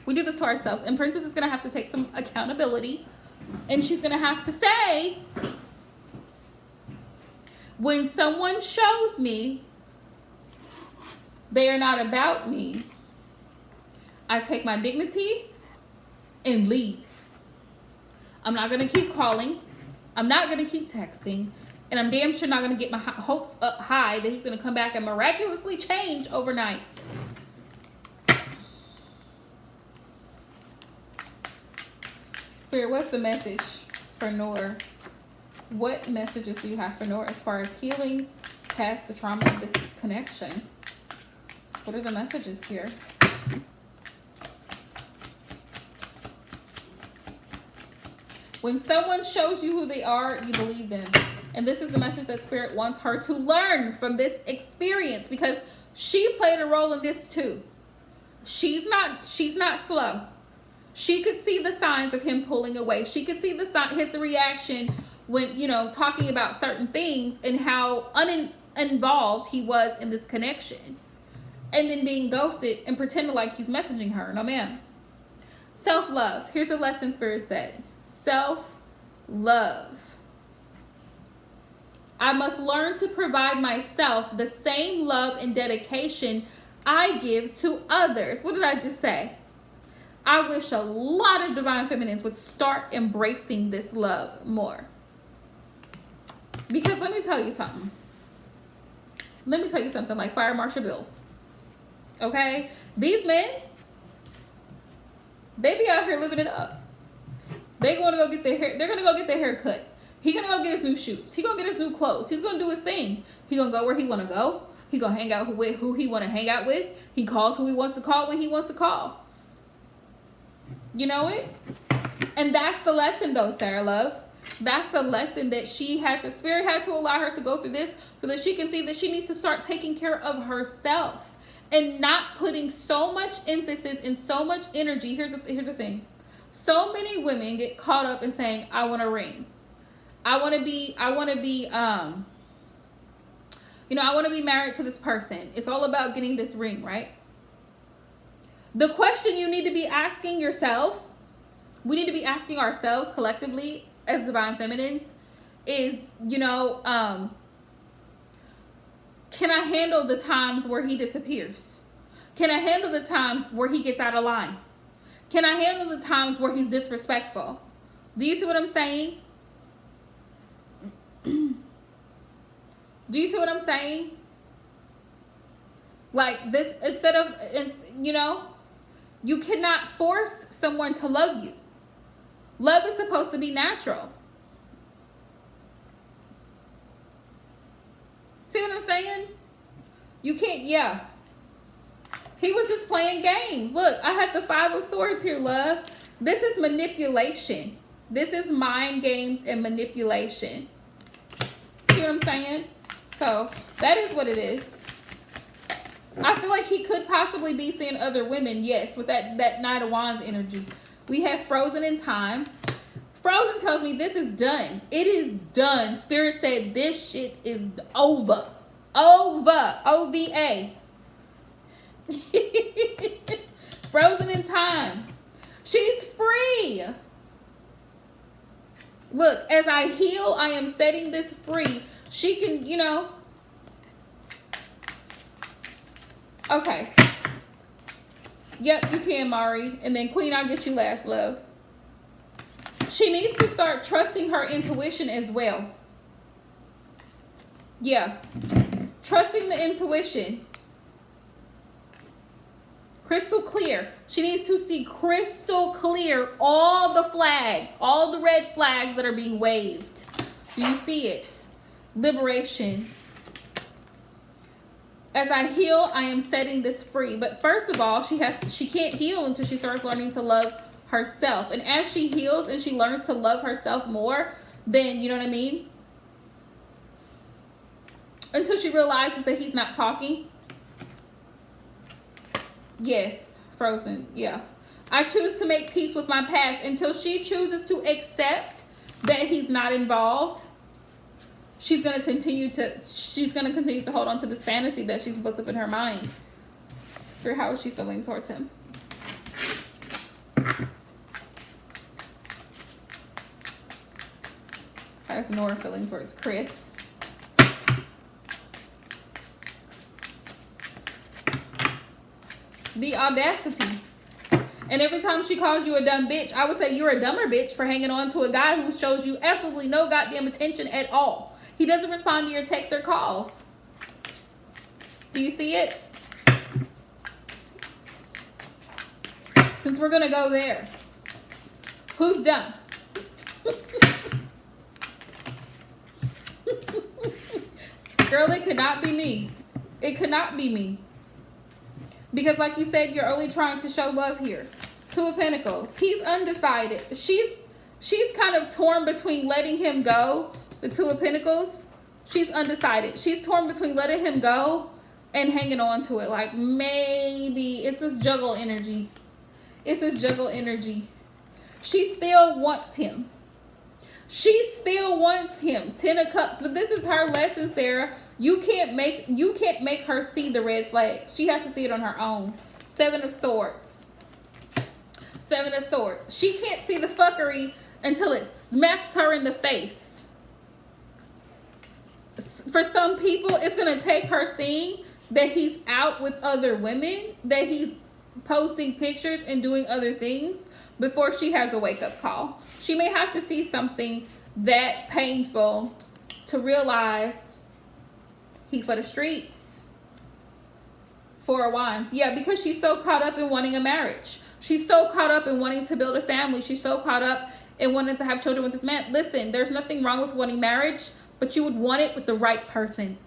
We do this to ourselves. And Princess is going to have to take some accountability. And she's going to have to say, when someone shows me they are not about me, I take my dignity and leave. I'm not going to keep calling. I'm not going to keep texting. And I'm damn sure not going to get my hopes up high that he's going to come back and miraculously change overnight. Spirit, what's the message for Noor? What messages do you have for Noor as far as healing past the trauma of this connection? What are the messages here? When someone shows you who they are, you believe them. And this is the message that Spirit wants her to learn from this experience, because she played a role in this too. She's not slow. She could see the signs of him pulling away. She could see his reaction when, talking about certain things and how uninvolved he was in this connection. And then being ghosted and pretending like he's messaging her. No, ma'am. Self-love. Here's a lesson Spirit said. Self-love. I must learn to provide myself the same love and dedication I give to others. What did I just say? I wish a lot of divine feminines would start embracing this love more. Because let me tell you something. Like Fire Marshal Bill. Okay? These men, they be out here living it up. They're going to go get their hair cut. He going to go get his new shoes. He going to get his new clothes. He's going to do his thing. He going to go where he want to go. He going to hang out with who he want to hang out with. He calls who he wants to call when he wants to call. You know it? And that's the lesson though, Sarah Love. That's the lesson that Spirit had to allow her to go through this so that she can see that she needs to start taking care of herself and not putting so much emphasis and so much energy. Here's the thing. So many women get caught up in saying, I want a ring. I want to be married to this person. It's all about getting this ring, right? The question you need to be asking yourself, we need to be asking ourselves collectively as divine feminines is, can I handle the times where he disappears? Can I handle the times where he gets out of line? Can I handle the times where he's disrespectful? Do you see what I'm saying? Do you see what I'm saying? Like this, instead of, you cannot force someone to love you. Love is supposed to be natural. See what I'm saying? You can't, yeah. He was just playing games. Look, I have the 5 of Swords here, love. This is manipulation. This is mind games and manipulation. See what I'm saying? So, that is what it is. I feel like he could possibly be seeing other women, yes, with that Knight of Wands energy. We have Frozen in time. Frozen tells me this is done. It is done. Spirit said this shit is over. Over. O-V-A. Frozen in time. She's free. Look, as I heal, I am setting this free. She can, you know. Okay. Yep, you can, Mari. And then Queen, I'll get you last, love. She needs to start trusting her intuition as well. Yeah. Trusting the intuition. Crystal clear. She needs to see crystal clear all the flags, all the red flags that are being waved. Do you see it? Liberation. As I heal, I am setting this free. But first of all, she can't heal until she starts learning to love herself. And as she heals and she learns to love herself more, then, you know what I mean? Until she realizes that he's not talking. Yes, Frozen, yeah. I choose to make peace with my past. Until she chooses to accept that he's not involved, she's gonna continue to hold on to this fantasy that she's built up in her mind. For how is she feeling towards him? How is Nora feeling towards Chris? The audacity. And every time she calls you a dumb bitch, I would say you're a dumber bitch for hanging on to a guy who shows you absolutely no goddamn attention at all. He doesn't respond to your texts or calls. Do you see it? Since we're going to go there. Who's dumb? Girl, it could not be me. It could not be me. Because like you said, you're only trying to show love here. Two of Pentacles. He's undecided. She's kind of torn between letting him go. The Two of Pentacles. She's undecided. She's torn between letting him go and hanging on to it. Like maybe it's this juggle energy. It's this juggle energy. She still wants him. She still wants him. 10 of Cups. But this is her lesson, Sarah. You can't make her see the red flags. She has to see it on her own. 7 of Swords. 7 of Swords. She can't see the fuckery until it smacks her in the face. For some people, it's going to take her seeing that he's out with other women, that he's posting pictures and doing other things before she has a wake-up call. She may have to see something that painful to realize he for the streets. 4 of Wands. Yeah, because she's so caught up in wanting a marriage. She's so caught up in wanting to build a family. She's so caught up in wanting to have children with this man. Listen, there's nothing wrong with wanting marriage, but you would want it with the right person.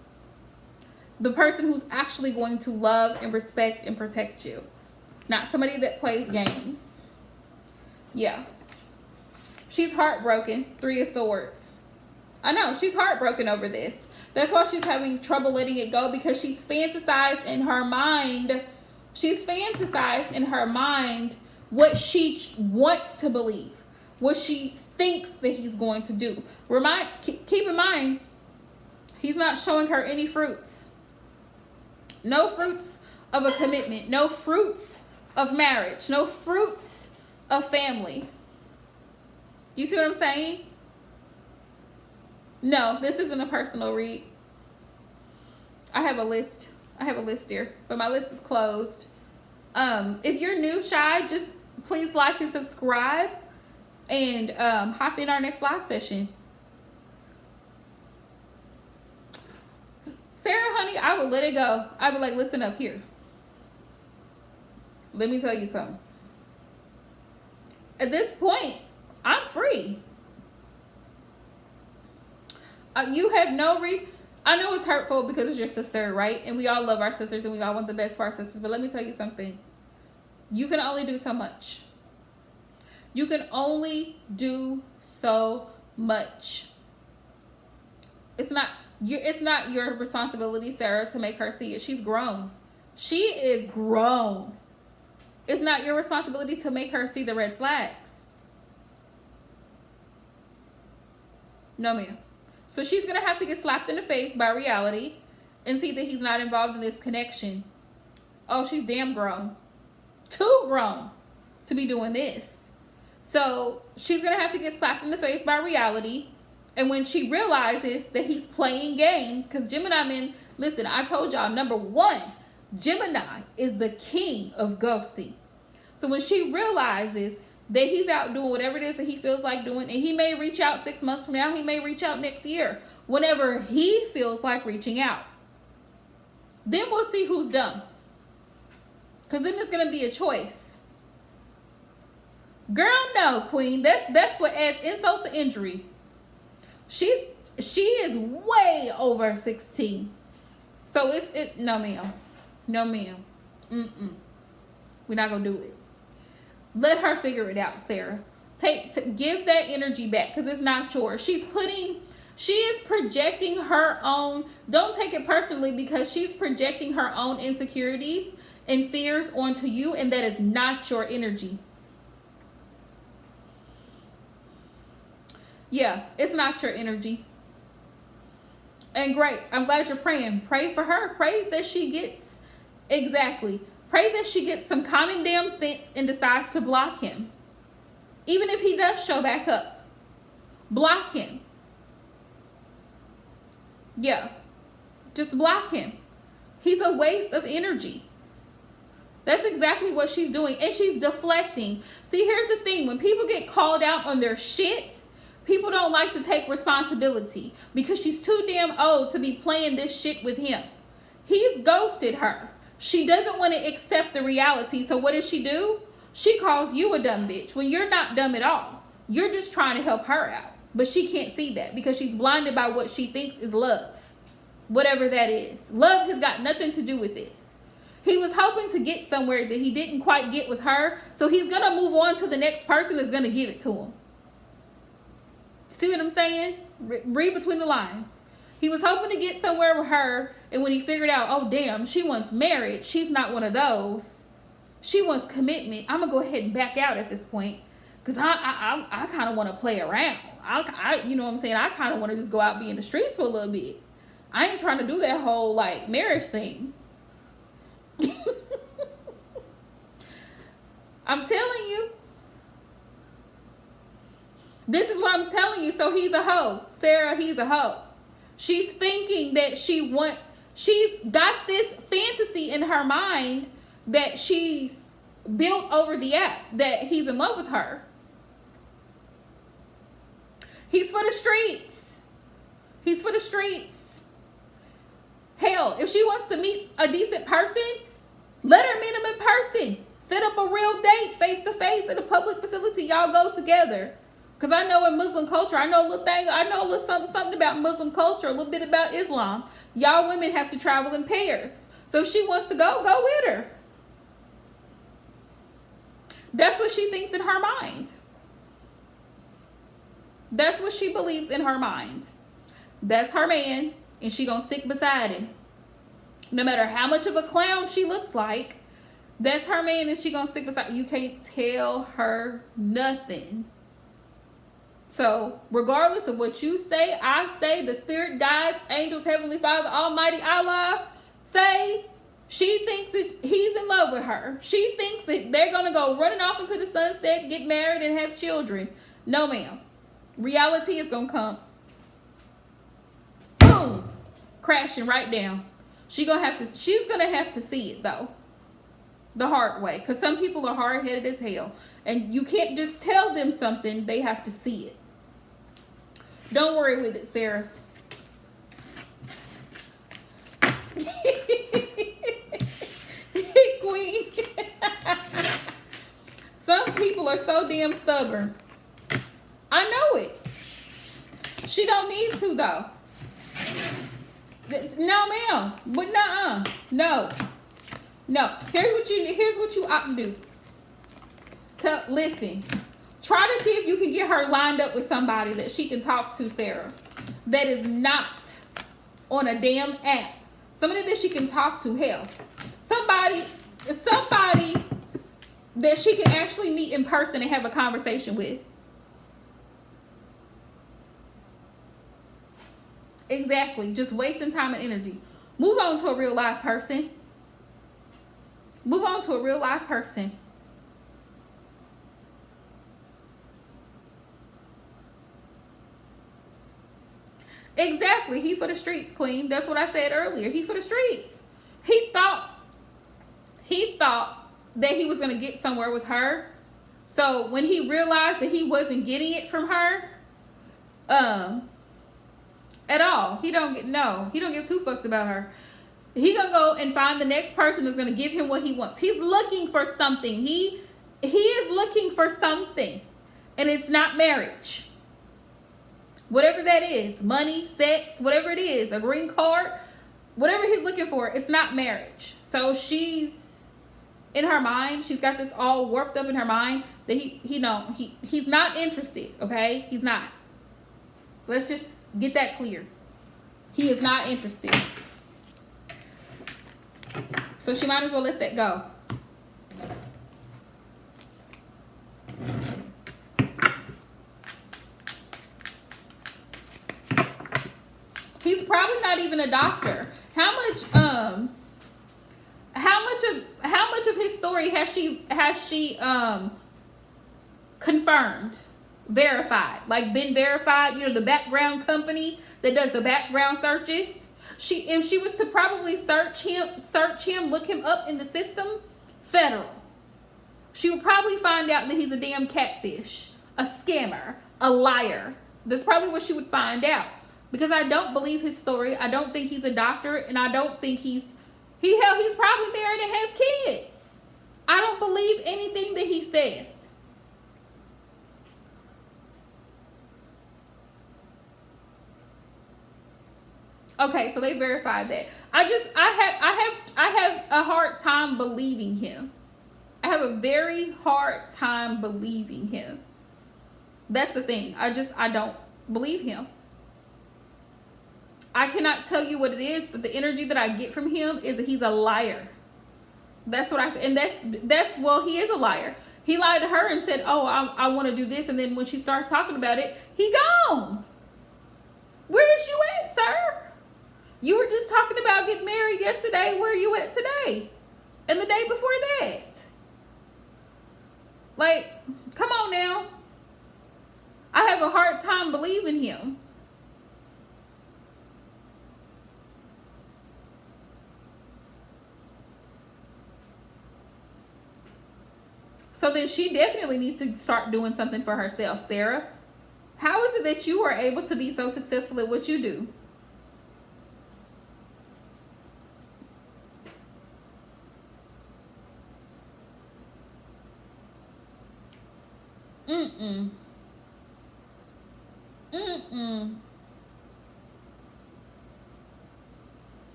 The person who's actually going to love and respect and protect you. Not somebody that plays games. Yeah. She's heartbroken. 3 of Swords. I know, she's heartbroken over this. That's why she's having trouble letting it go, because she's fantasized in her mind. She's fantasized in her mind what she wants to believe, what she thinks that he's going to do. Keep in mind, he's not showing her any fruits. No fruits of a commitment. No fruits of marriage. No fruits of family. Do you see what I'm saying? No, this isn't a personal read. I have a list. I have a list here, but my list is closed. If you're new, Shy, just please like and subscribe and hop in our next live session. Sarah, honey, I would let it go. I would like, listen up here. Let me tell you something. At this point, I'm free. You have no I know it's hurtful because it's your sister, right? And we all love our sisters and we all want the best for our sisters. But let me tell you something. You can only do so much. You can only do so much. It's not your responsibility, Sarah, to make her see it. She's grown. She is grown. It's not your responsibility to make her see the red flags. No, ma'am. So she's going to have to get slapped in the face by reality and see that he's not involved in this connection. Oh, she's damn grown. Too grown. to be doing this. So she's going to have to get slapped in the face by reality. And when she realizes that he's playing games, because Gemini men, listen, I told y'all, number one, Gemini is the king of ghosting. So when she realizes that he's out doing whatever it is that he feels like doing, and he may reach out 6 months from now, he may reach out next year, whenever he feels like reaching out, then we'll see who's dumb. Because then it's going to be a choice. Girl, no, queen. That's what adds insult to injury. She is way over 16. So no ma'am. No ma'am. We're not gonna do it. Let her figure it out, Sarah. Give that energy back, because it's not yours. She is projecting her own, don't take it personally, because she's projecting her own insecurities and fears onto you, and that is not your energy. Yeah, it's not your energy. And great, I'm glad you're praying. Pray for her. Pray that she gets, exactly. Pray that she gets some common damn sense and decides to block him. Even if he does show back up, block him. Yeah, just block him. He's a waste of energy. That's exactly what she's doing. And she's deflecting. See, here's the thing. When people get called out on their shit, people don't like to take responsibility, because she's too damn old to be playing this shit with him. He's ghosted her. She doesn't want to accept the reality. So what does she do? She calls you a dumb bitch when you're not dumb at all. You're just trying to help her out. But she can't see that, because she's blinded by what she thinks is love. Whatever that is. Love has got nothing to do with this. He was hoping to get somewhere that he didn't quite get with her. So he's going to move on to the next person that's going to give it to him. See what I'm saying? Read between the lines. He was hoping to get somewhere with her, and when he figured out, oh damn, she wants marriage, she's not one of those. She wants commitment. I'm gonna go ahead and back out at this point, because I kind of want to play around. You know what I'm saying? I kind of want to just go out and be in the streets for a little bit. I ain't trying to do that whole like marriage thing. I'm telling you. This is what I'm telling you. So he's a hoe. Sarah, he's a hoe. She's thinking that she's got this fantasy in her mind that she's built over the app, that he's in love with her. He's for the streets. He's for the streets. Hell, if she wants to meet a decent person, let her meet him in person. Set up a real date, face to face, at a public facility. Y'all go together. Because I know in Muslim culture, I know a little something about Muslim culture, a little bit about Islam. Y'all women have to travel in pairs. So if she wants to go with her. That's what she thinks in her mind. That's what she believes in her mind. That's her man, and she gonna stick beside him. No matter how much of a clown she looks like, that's her man, and she gonna stick beside him. You can't tell her nothing. So, regardless of what you say, I say, the spirit guides, angels, Heavenly Father, Almighty Allah say, she thinks that he's in love with her. She thinks that they're going to go running off into the sunset, get married, and have children. No, ma'am. Reality is going to come. Boom! Crashing right down. She's going to have to see it, though. The hard way. Because some people are hard-headed as hell. And you can't just tell them something. They have to see it. Don't worry with it, Sarah. Queen. Some people are so damn stubborn. I know it. She don't need to, though. No, ma'am. But nuh-uh. No. Here's what you ought to do. Listen. Try to see if you can get her lined up with somebody that she can talk to, Sarah, that is not on a damn app. Somebody that she can talk to. Hell, somebody that she can actually meet in person and have a conversation with. Exactly. Just wasting time and energy. Move on to a real life person. Move on to a real life person. Exactly. He for the streets, queen. That's what I said earlier. He for the streets. He thought that he was gonna get somewhere with her. So when he realized that he wasn't getting it from her, at all, he don't give two fucks about her. He gonna go and find the next person that's gonna give him what he wants. He's looking for something. He is looking for something, and it's not marriage. Whatever that is, money, sex, whatever it is, a green card, whatever he's looking for, it's not marriage. So she's in her mind, she's got this all warped up in her mind that he's not interested. Okay, he's not. Let's just get that clear. He is not interested. So she might as well let that go. He's probably not even a doctor. How much of his story has she confirmed, verified, like been verified? You know, the background company that does the background searches. If she was to probably search him, look him up in the system, federal, she would probably find out that he's a damn catfish, a scammer, a liar. That's probably what she would find out. Because I don't believe his story. I don't think he's a doctor, and I don't think he's probably married and has kids. I don't believe anything that he says. Okay, so they verified that. I have a hard time believing him. I have a very hard time believing him. That's the thing. I don't believe him. I cannot tell you what it is, but the energy that I get from him is that he's a liar. That's what he is a liar. He lied to her and said, "Oh, I want to do this," and then when she starts talking about it, he gone. Where is you at, sir? You were just talking about getting married yesterday. Where are you at today? And the day before that? Like, come on now. I have a hard time believing him. So then she definitely needs to start doing something for herself, Sarah. How is it that you are able to be so successful at what you do?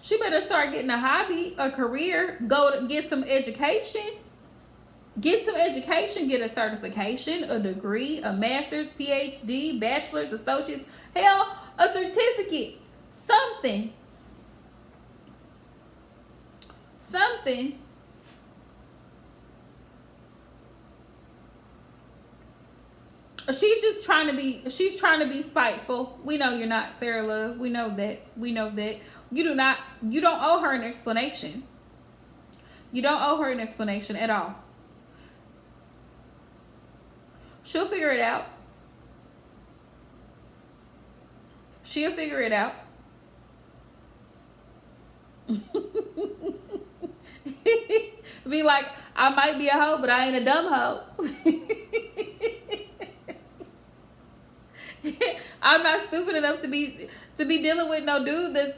She better start getting a hobby, a career, go to get some education. Get some education, get a certification, a degree, a master's, PhD, bachelor's, associate's, hell, a certificate. Something. She's trying to be spiteful. We know you're not, Sarah Love. We know that. You don't owe her an explanation. You don't owe her an explanation at all. She'll figure it out. She'll figure it out. Be like, I might be a hoe, but I ain't a dumb hoe. I'm not stupid enough to be dealing with no dude has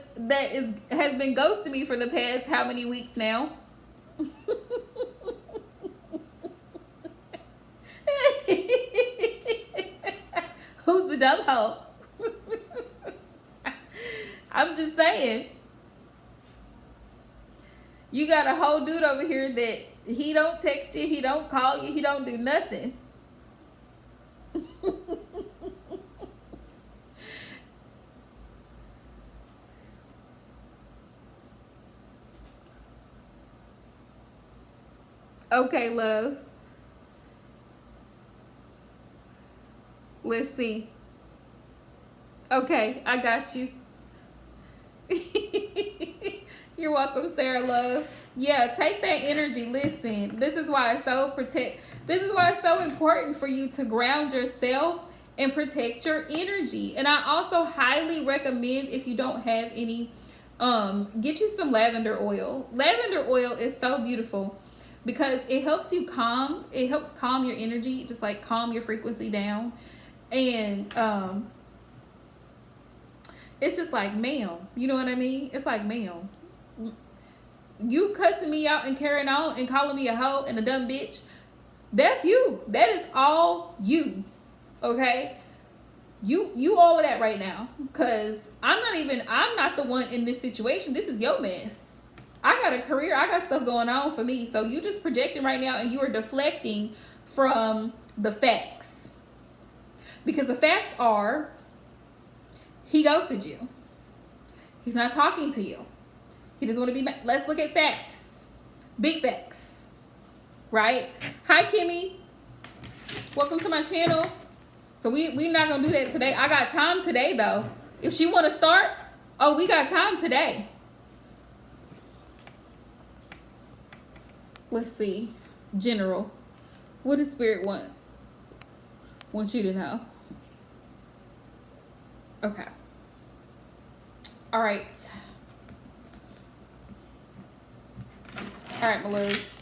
been ghosting me for the past how many weeks now. Who's the dumb hoe? I'm just saying. You got a whole dude over here that he don't text you, he don't call you, he don't do nothing. Okay, love. Let's see. Okay, I got you. You're welcome, Sarah Love. Yeah, take that energy. Listen, this is why it's so important for you to ground yourself and protect your energy. And I also highly recommend, if you don't have any, get you some lavender oil. Lavender oil is so beautiful because it helps you calm. It helps calm your energy, just like calm your frequency down. And it's just like, ma'am, you know what I mean? It's like, ma'am, you cussing me out and carrying on and calling me a hoe and a dumb bitch, that's you. That is all you. Okay? You all of that right now. Because I'm not the one in this situation. This is your mess. I got a career. I got stuff going on for me. So you just projecting right now and you are deflecting from the facts. Because the facts are, he ghosted you. He's not talking to you. He doesn't want to be mad. Let's look at facts. Big facts. Right? Hi, Kimmy. Welcome to my channel. So we're not going to do that today. I got time today, though. If she want to start, oh, we got time today. Let's see. General. What does Spirit want you to know? Okay. All right. All right, my loves.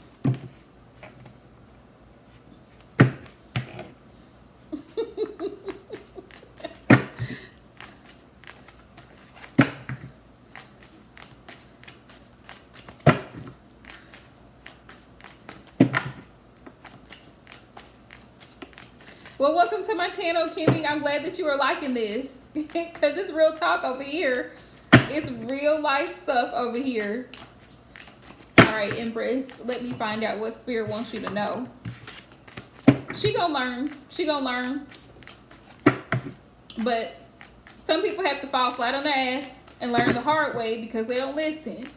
Well, welcome to my channel, Kimmy. I'm glad that you are liking this because it's real talk over here. It's real life stuff over here. All right, Empress, let me find out what Spirit wants you to know. She gonna learn. She gonna learn. But some people have to fall flat on their ass and learn the hard way because they don't listen.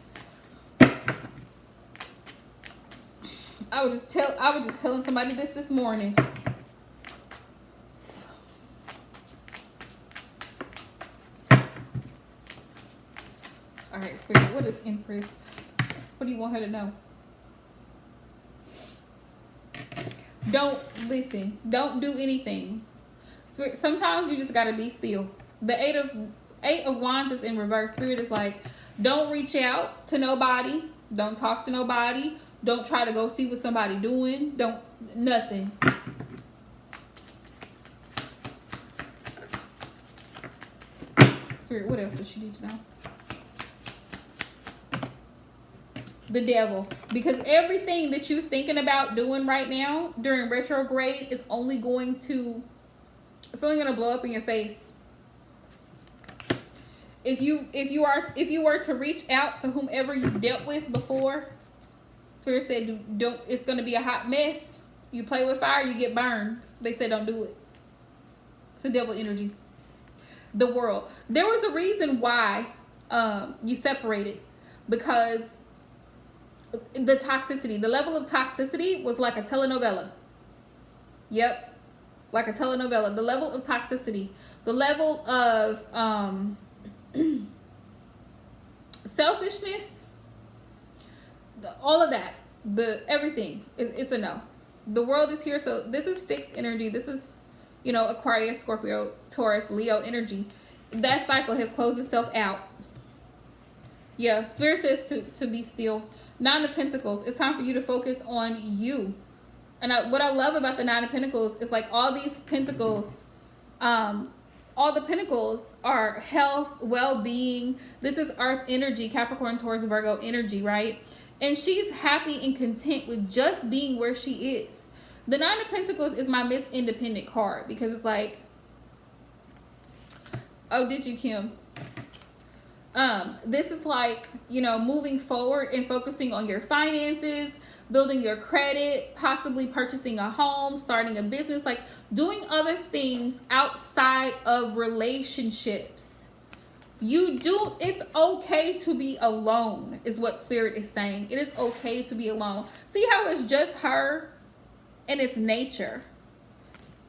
I was just telling somebody this morning. All right, Spirit, what is Empress? What do you want her to know? Don't listen. Don't do anything. Spirit, sometimes you just gotta be still. The eight of Wands is in reverse. Spirit is like, don't reach out to nobody. Don't talk to nobody. Don't try to go see what somebody doing. Nothing. Spirit, what else does she need to know? The Devil. Because everything that you're thinking about doing right now during retrograde is only going to blow up in your face. If you were to reach out to whomever you've dealt with before, Spirit said don't. It's going to be a hot mess. You play with fire, you get burned. They said don't do it. It's the devil energy. The World. There was a reason why you separated, because the toxicity, the level of toxicity was like a telenovela. Yep, like a telenovela. The level of toxicity, the level of selfishness, all of that, everything. It's a no. The World is here, so this is fixed energy. This is, Aquarius, Scorpio, Taurus, Leo energy. That cycle has closed itself out. Yeah, Spirit says to be still. Nine of Pentacles. It's time for you to focus on you. And what I love about the Nine of Pentacles is like all these pentacles, all the pentacles are health, well-being. This is Earth energy, Capricorn, Taurus, Virgo energy, right? And she's happy and content with just being where she is. The Nine of Pentacles is my Miss Independent card because it's like, oh, did you, Kim? This is like, moving forward and focusing on your finances, building your credit, possibly purchasing a home, starting a business, like doing other things outside of relationships. It's okay to be alone is what Spirit is saying. It is okay to be alone. See how it's just her and it's nature.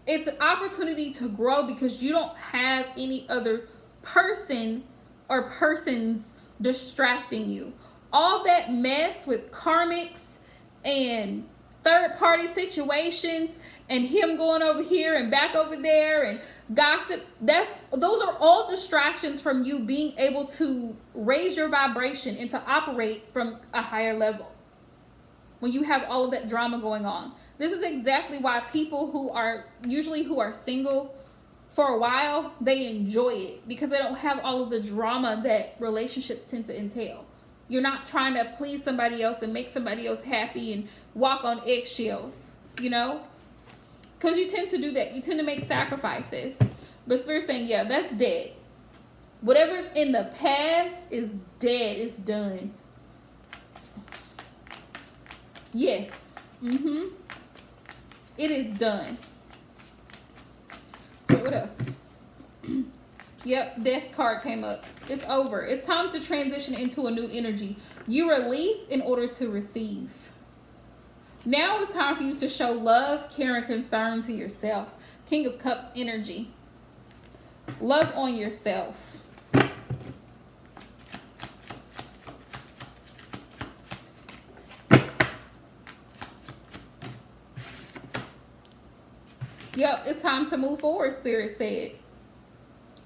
It's an opportunity to grow because you don't have any other person or persons distracting you. All that mess with karmics and third party situations and him going over here and back over there and gossip. Those are all distractions from you being able to raise your vibration and to operate from a higher level. When you have all of that drama going on, this is exactly why people who are single for a while, they enjoy it, because they don't have all of the drama that relationships tend to entail. You're not trying to please somebody else and make somebody else happy and walk on eggshells, you know? Because you tend to do that. You tend to make sacrifices. But Spirit's saying, yeah, that's dead. Whatever's in the past is dead. It's done. Yes. It is done. So what else? Yep, death card came up. It's over. It's time to transition into a new energy. You release in order to receive. Now it's time for you to show love, care, and concern to yourself. King of Cups energy. Love on yourself. Yep, it's time to move forward, Spirit said.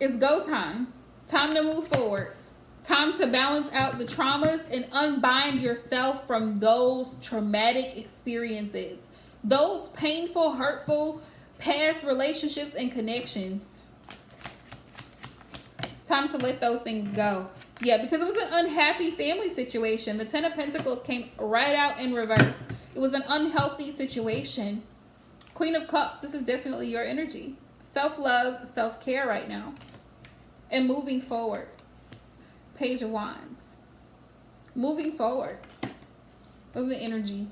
It's go time. Time to move forward. Time to balance out the traumas and unbind yourself from those traumatic experiences. Those painful, hurtful, past relationships and connections. It's time to let those things go. Yeah, because it was an unhappy family situation. The Ten of Pentacles came right out in reverse. It was an unhealthy situation. Queen of Cups, this is definitely your energy. Self-love, self-care right now. And moving forward. Page of Wands. Moving forward. Of the energy.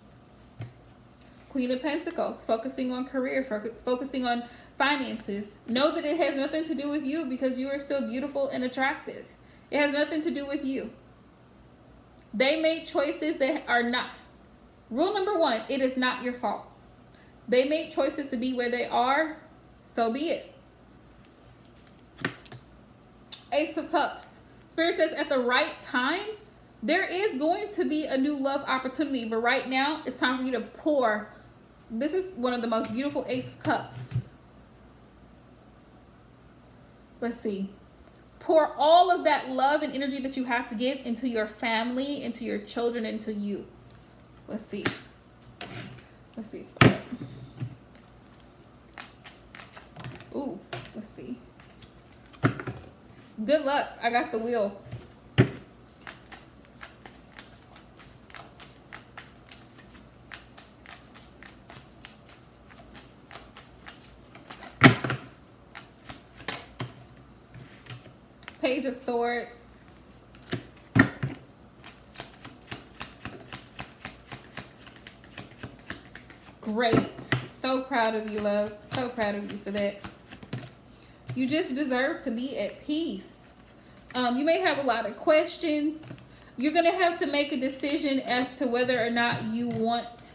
Queen of Pentacles, focusing on career, focusing on finances. Know that it has nothing to do with you because you are still beautiful and attractive. It has nothing to do with you. They made choices that are not. Rule number one, it is not your fault. They made choices to be where they are, so be it. Ace of Cups. Spirit says at the right time, there is going to be a new love opportunity, but right now it's time for you to pour. This is one of the most beautiful Ace of Cups. Let's see. Pour all of that love and energy that you have to give into your family, into your children, into you. Let's see. Let's see. Ooh, let's see. Good luck. I got the wheel. Page of Swords. Great. So proud of you, love. So proud of you for that. You just deserve to be at peace. You may have a lot of questions. You're going to have to make a decision as to whether or not you want,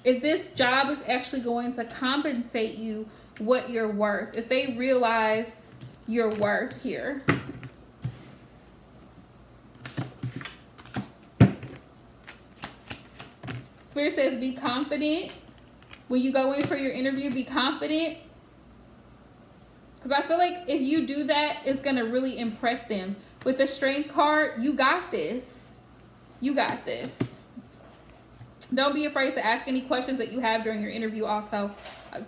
if this job is actually going to compensate you what you're worth. If they realize your worth here. Spirit says be confident. When you go in for your interview, be confident. Because I feel like if you do that, it's going to really impress them. With the Strength card, you got this. You got this. Don't be afraid to ask any questions that you have during your interview also.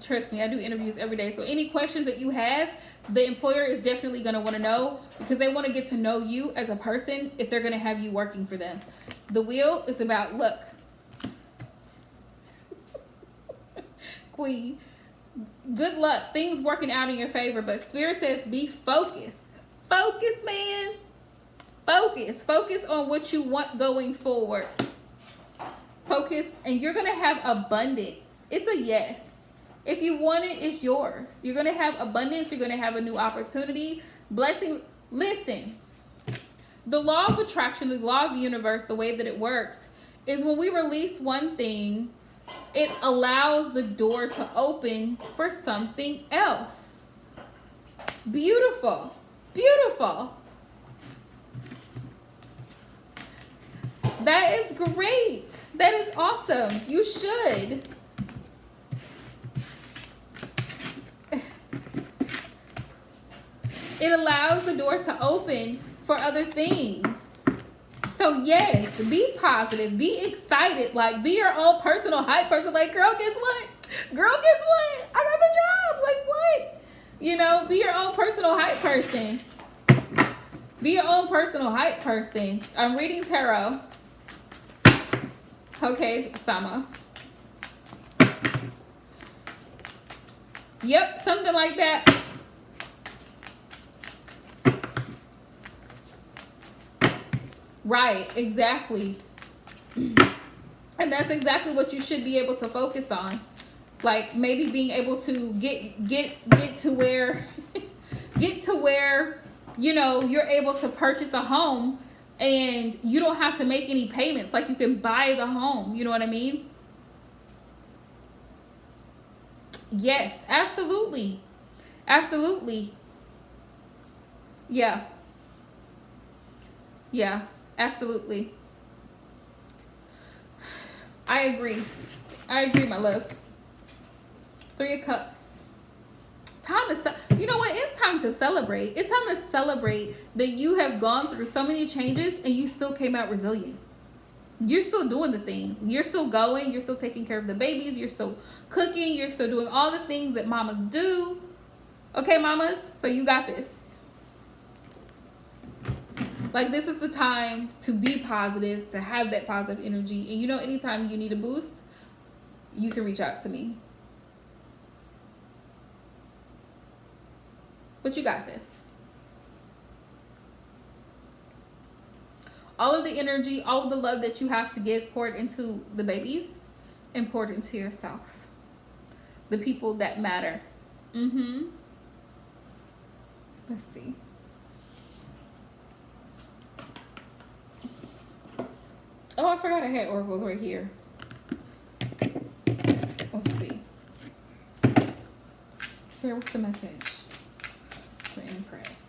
Trust me, I do interviews every day. So any questions that you have, the employer is definitely going to want to know because they want to get to know you as a person if they're going to have you working for them. The wheel is about luck. Queen, good luck. Things working out in your favor, but Spirit says be focused. Focus, man. Focus. Focus on what you want going forward. Focus, and you're going to have abundance. It's a yes. If you want it, it's yours. You're going to have abundance. You're going to have a new opportunity. Blessing. Listen, the law of attraction, the law of the universe, the way that it works is when we release one thing, it allows the door to open for something else. Beautiful. Beautiful. That is great. That is awesome. You should. It allows the door to open for other things. So yes, be positive, be excited, like be your own personal hype person. Like, girl, guess what? Girl, guess what? I got the job. Like, what? You know, be your own personal hype person. Be your own personal hype person. I'm reading tarot. Okay, Sama. Yep, something like that. Right, exactly. And that's exactly what you should be able to focus on. Like maybe being able to get to where get to where, you know, you're able to purchase a home and you don't have to make any payments. Like you can buy the home, you know what I mean? Yes, absolutely. Absolutely. Yeah. Yeah. Absolutely. I agree. I agree, my love. 3 of Cups. Time to, you know what? It's time to celebrate. It's time to celebrate that you have gone through so many changes and you still came out resilient. You're still doing the thing. You're still going. You're still taking care of the babies. You're still cooking. You're still doing all the things that mamas do. Okay, mamas? So you got this. Like, this is the time to be positive, to have that positive energy. And you know, anytime you need a boost, you can reach out to me. But you got this. All of the energy, all of the love that you have to give poured into the babies and poured into yourself. The people that matter. Let's see. Oh, I forgot I had oracles right here. Let's see. Spirit, what's the message for Empress?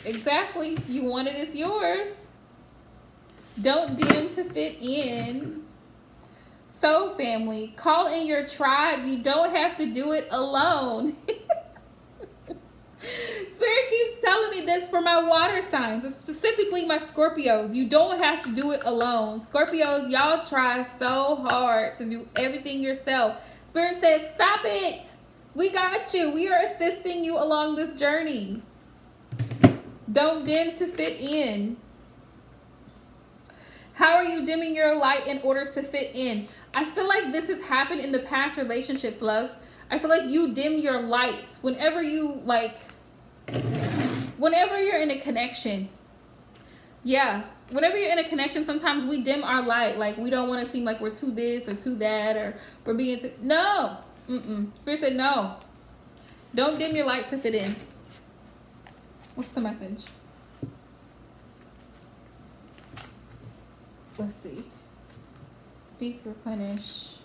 Exactly. You want it, it's yours. Don't dim to fit in. So, family, call in your tribe. You don't have to do it alone. Spirit keeps telling me this for my water signs, specifically my Scorpios. You don't have to do it alone. Scorpios, y'all try so hard to do everything yourself. Spirit says, stop it. We got you. We are assisting you along this journey. Don't dim to fit in. How are you dimming your light in order to fit in? I feel like this has happened in the past relationships, love. I feel like you dim your lights whenever you, like, whenever you're in a connection. Yeah, whenever you're in a connection, sometimes we dim our light. Like, we don't want to seem like we're too this or too that, or we're being too... No. Spirit said no. Don't dim your light to fit in. What's the message? Let's see. Deep replenish.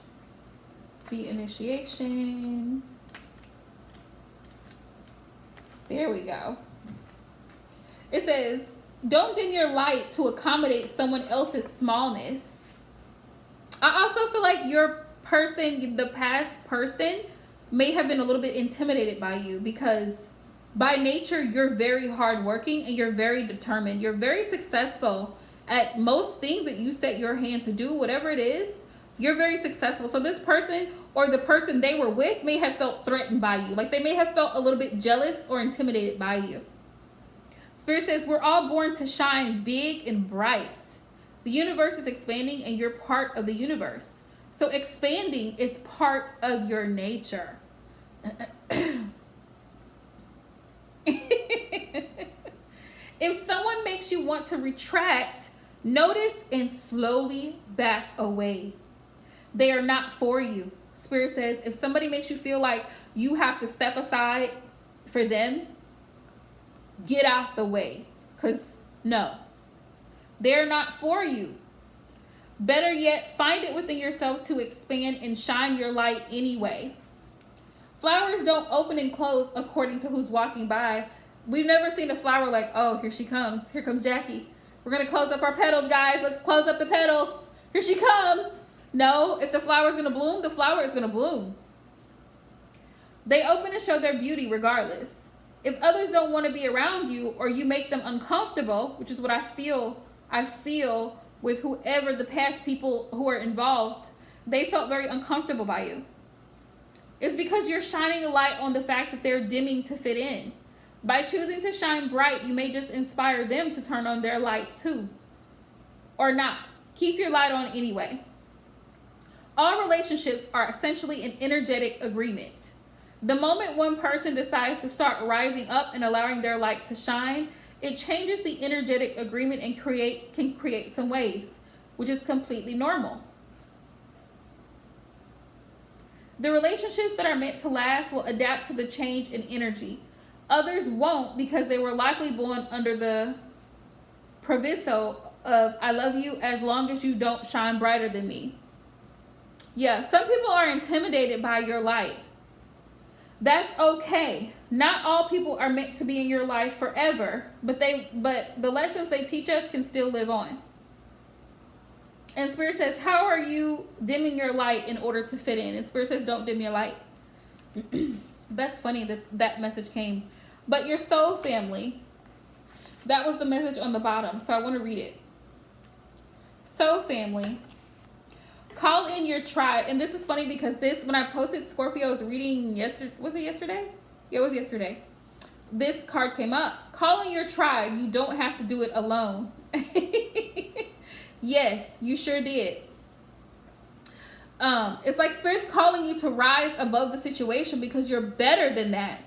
The initiation. There we go. It says, don't dim your light to accommodate someone else's smallness. I also feel like your person, the past person, may have been a little bit intimidated by you because by nature, you're very hardworking and you're very determined. You're very successful at most things that you set your hand to do, whatever it is, you're very successful. So this person or the person they were with may have felt threatened by you. Like they may have felt a little bit jealous or intimidated by you. Spirit says, we're all born to shine big and bright. The universe is expanding and you're part of the universe. So expanding is part of your nature. If someone makes you want to retract, notice and slowly back away. They are not for you. Spirit says, if somebody makes you feel like you have to step aside for them, Get out the way. Because no, they're not for you. Better yet, find it within yourself to expand and shine your light anyway. Flowers don't open and close according to who's walking by. We've never seen a flower like, oh, here she comes. Here comes Jackie. We're going to close up our petals, guys. Let's close up the petals. Here she comes. No, if the flower is going to bloom, the flower is going to bloom. They open and show their beauty regardless. If others don't want to be around you or you make them uncomfortable, which is what I feel with whoever the past people who are involved, they felt very uncomfortable by you. It's because you're shining a light on the fact that they're dimming to fit in. By choosing to shine bright, you may just inspire them to turn on their light too. Or not. Keep your light on anyway. All relationships are essentially an energetic agreement. The moment one person decides to start rising up and allowing their light to shine, it changes the energetic agreement and can create some waves, which is completely normal. The relationships that are meant to last will adapt to the change in energy. Others won't because they were likely born under the proviso of I love you as long as you don't shine brighter than me. Yeah, some people are intimidated by your light. That's okay. Not all people are meant to be in your life forever, but the lessons they teach us can still live on. And Spirit says, how are you dimming your light in order to fit in? And Spirit says, don't dim your light. That's funny that message came. But your soul family, that was the message on the bottom. So I want to read it. Soul family, call in your tribe. And this is funny because when I posted Scorpio's reading yesterday, was it yesterday? Yeah, it was yesterday. This card came up. Call in your tribe. You don't have to do it alone. Yes, you sure did. It's like Spirit's calling you to rise above the situation because you're better than that.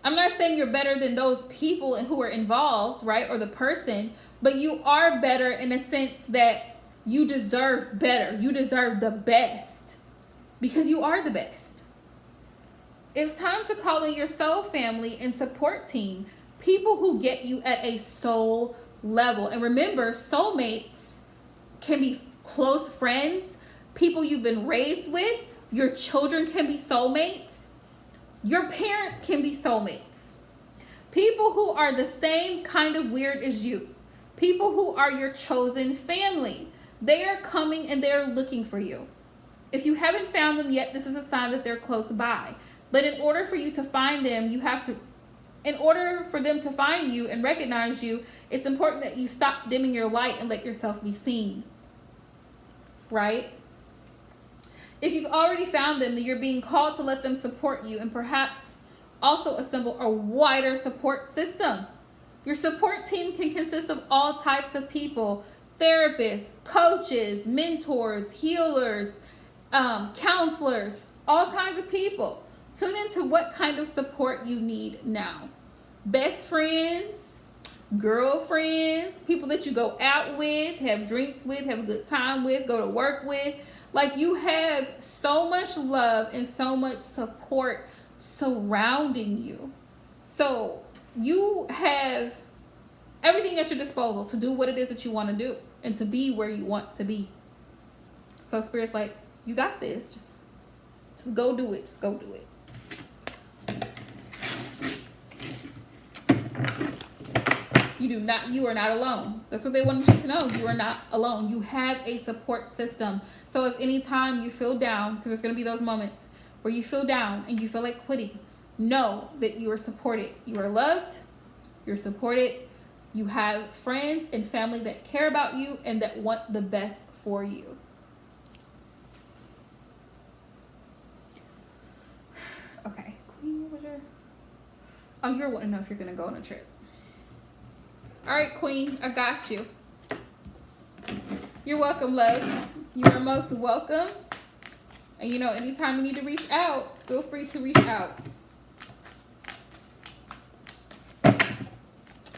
I'm not saying you're better than those people who are involved, right? Or the person, but you are better in a sense that you deserve better. You deserve the best because you are the best. It's time to call in your soul family and support team. People who get you at a soul level. And remember, soulmates can be close friends, people you've been raised with. Your children can be soulmates. Your parents can be soulmates. People who are the same kind of weird as you. People who are your chosen family. They are coming and they're looking for you. If you haven't found them yet, this is a sign that they're close by. But in order for you to find them, in order for them to find you and recognize you, it's important that you stop dimming your light and let yourself be seen. Right? If you've already found them, then you're being called to let them support you and perhaps also assemble a wider support system. Your support team can consist of all types of people: therapists, coaches, mentors, healers, counselors, all kinds of people. Tune into what kind of support you need now. Best friends, girlfriends, people that you go out with, have drinks with, have a good time with, go to work with. Like, you have so much love and so much support surrounding you. So you have everything at your disposal to do what it is that you want to do and to be where you want to be. So Spirit's like, you got this. Just go do it. Just go do it. You are not alone. That's what they wanted you to know. You are not alone. You have a support system. So if any time you feel down, because there's going to be those moments where you feel down and you feel like quitting, know that you are supported. You are loved. You're supported. You have friends and family that care about you and that want the best for you. Okay. Queen, what was your... Oh, you're wanting to know if you're going to go on a trip. All right, Queen, I got you. You're welcome, love. You are most welcome. And you know, anytime you need to reach out, feel free to reach out.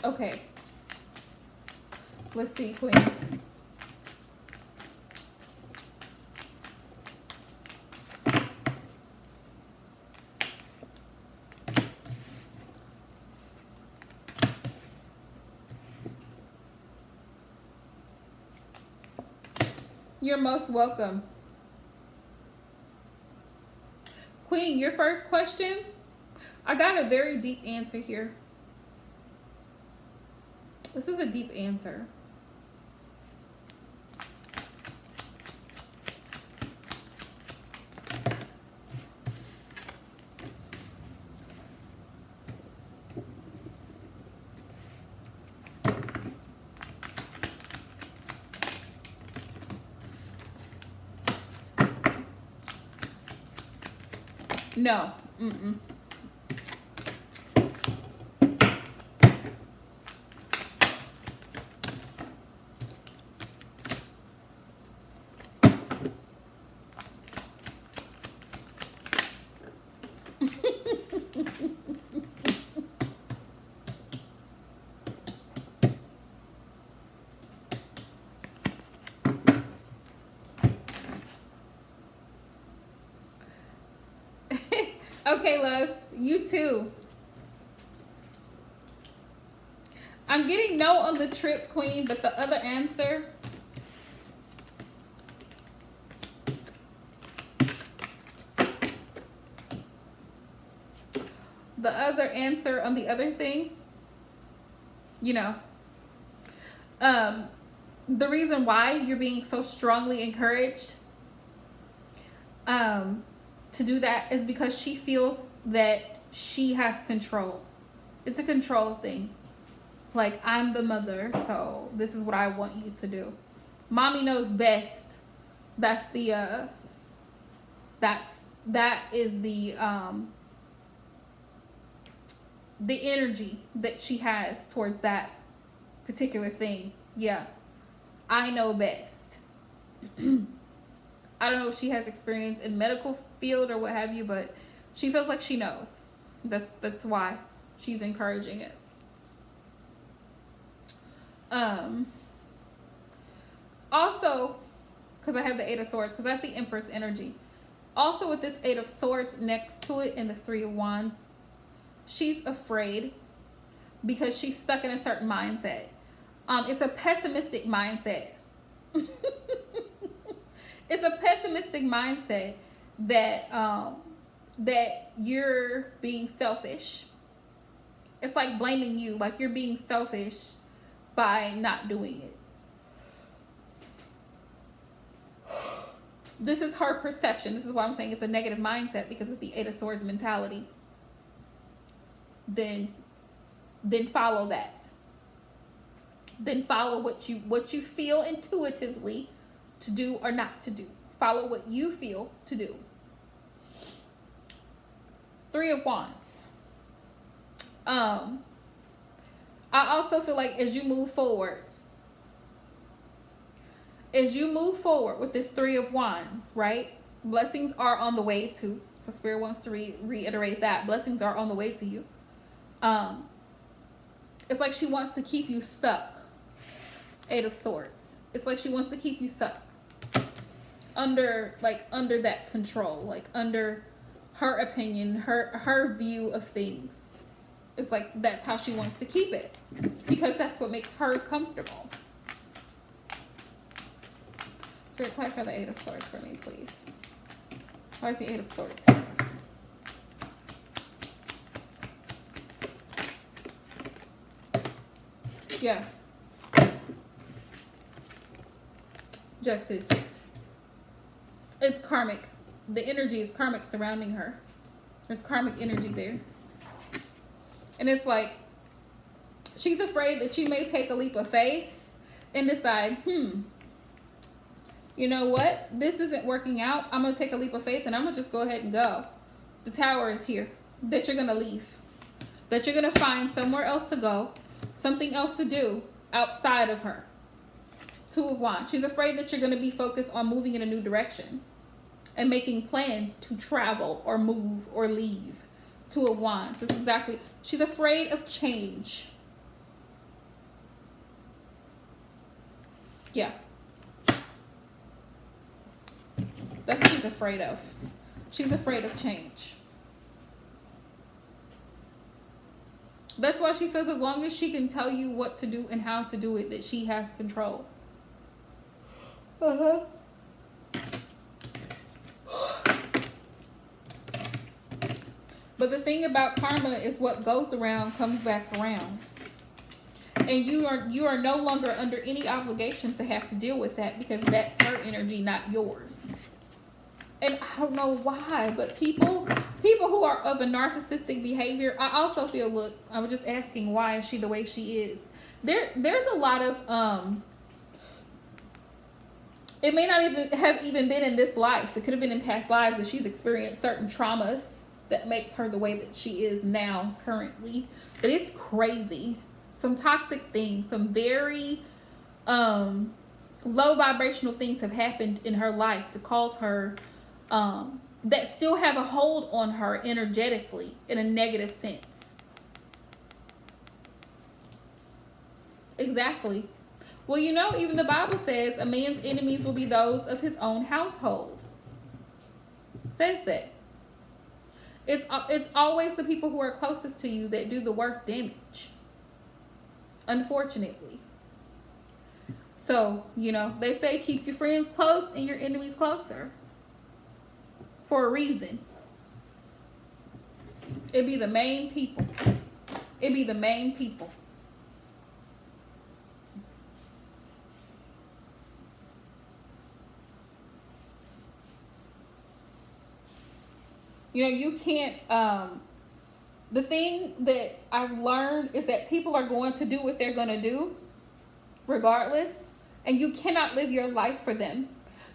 Okay. Let's see, Queen. You're most welcome. Queen, your first question, I got a very deep answer here. This is a deep answer. No. Mm-mm. Okay, love. You too. I'm getting no on the trip, Queen, but the other answer. The other answer on the other thing, you know, the reason why you're being so strongly encouraged to do that is because she feels that she has control. It's a control thing. Like, I'm the mother, so this is what I want you to do. Mommy knows best. That's the that is the energy that she has towards that particular thing. Yeah. I know best. I don't know if she has experience in medical field or what have you, but she feels like she knows. That's why she's encouraging it. Also, because I have the Eight of Swords, because that's the Empress energy. Also, with this Eight of Swords next to it and the Three of Wands, she's afraid because she's stuck in a certain mindset. It's a pessimistic mindset. It's a pessimistic mindset that that you're being selfish. It's like blaming you, like you're being selfish by not doing it. This is her perception. This is why I'm saying it's a negative mindset, because it's the Eight of Swords mentality. Then follow that. Then follow what you feel intuitively to do or not to do. Follow what you feel to do. Three of Wands. I also feel like as you move forward with this Three of Wands, right? Blessings are on the way to. So Spirit wants to reiterate that. Blessings are on the way to you. It's like she wants to keep you stuck. Eight of Swords. It's like she wants to keep you stuck. Under that control. Like under her opinion, her view of things. It's like that's how she wants to keep it. Because that's what makes her comfortable. Spirit, clarify the Eight of Swords for me, please. Why is the Eight of Swords here? Yeah. Justice. It's karmic. The energy is karmic surrounding her. There's karmic energy there. And it's like, she's afraid that you may take a leap of faith and decide, you know what? This isn't working out. I'm going to take a leap of faith and I'm going to just go ahead and go. The Tower is here. That you're going to leave. That you're going to find somewhere else to go. Something else to do outside of her. Two of Wands. She's afraid that you're going to be focused on moving in a new direction. And making plans to travel or move or leave. Two of Wands. That's exactly. She's afraid of change. Yeah. That's what she's afraid of. She's afraid of change. That's why she feels as long as she can tell you what to do and how to do it, that she has control. Uh-huh. But the thing about karma is what goes around comes back around. And you are no longer under any obligation to have to deal with that, because that's her energy, not yours. And I don't know why, but people who are of a narcissistic behavior, I also feel, look, I was just asking, why is she the way she is? There's a lot of it may not even been in this life. It could have been in past lives that she's experienced certain traumas that makes her the way that she is now currently. But it's crazy. Some toxic things, some very low vibrational things have happened in her life to cause her that still have a hold on her energetically in a negative sense. Exactly. Well, you know, even the Bible says a man's enemies will be those of his own household. It says that. It's always the people who are closest to you that do the worst damage. Unfortunately. So, you know, they say keep your friends close and your enemies closer. For a reason. It be the main people. It be the main people. You know, you can't, the thing that I've learned is that people are going to do what they're going to do regardless. And you cannot live your life for them.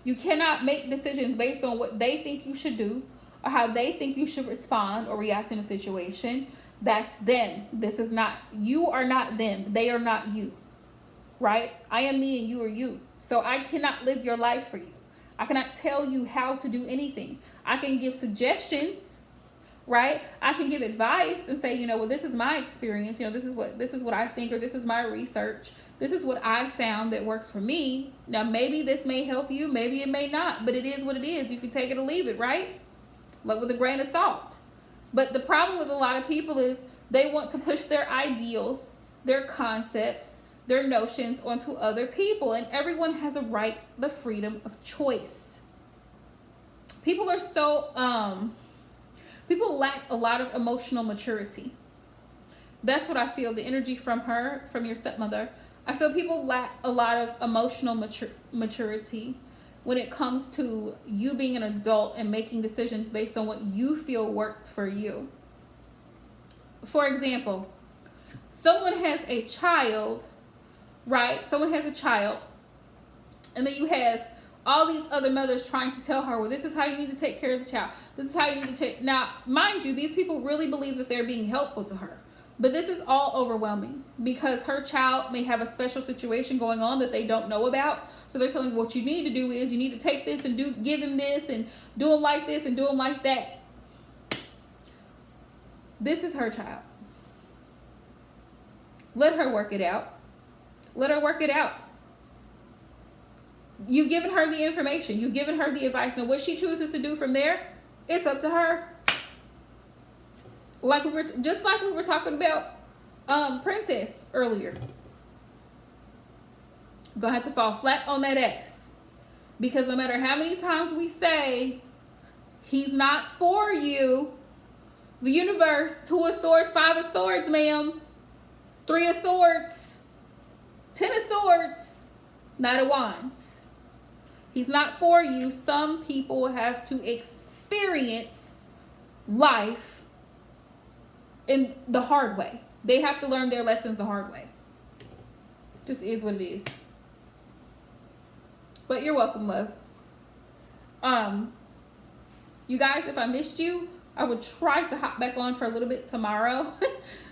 You cannot make decisions based on what they think you should do or how they think you should respond or react in a situation. That's them. This is not, you are not them. They are not you, right? I am me and you are you. So I cannot live your life for you. I cannot tell you how to do anything. I can give suggestions, right? I can give advice and say, you know, well, this is my experience. You know, this is what I think, or this is my research. This is what I found that works for me. Now, maybe this may help you. Maybe it may not, but it is what it is. You can take it or leave it, right? But with a grain of salt. But the problem with a lot of people is they want to push their ideals, their concepts, their notions onto other people, and everyone has a right, the freedom of choice. People are so people lack a lot of emotional maturity. That's what I feel. The energy from her, from your stepmother, I feel people lack a lot of emotional maturity when it comes to you being an adult and making decisions based on what you feel works for you. For example, someone has a child, right? Someone has a child, and then you have all these other mothers trying to tell her, well, this is how you need to take care of the child. This is how you need to take. Now, mind you, these people really believe that they're being helpful to her. But this is all overwhelming because her child may have a special situation going on that they don't know about. So they're telling what you need to do is you need to take this and give him this and do him like this and do him like that. This is her child. Let her work it out. Let her work it out. You've given her the information. You've given her the advice. Now, what she chooses to do from there, it's up to her. Like we were talking about Princess earlier. Gonna have to fall flat on that ass. Because no matter how many times we say he's not for you, the universe, 2 of swords, 5 of swords, ma'am, 3 of swords, 10 of swords, Knight of Wands. He's not for you. Some people have to experience life in the hard way. They have to learn their lessons the hard way. Just is what it is. But you're welcome, love. You guys, if I missed you, I would try to hop back on for a little bit tomorrow.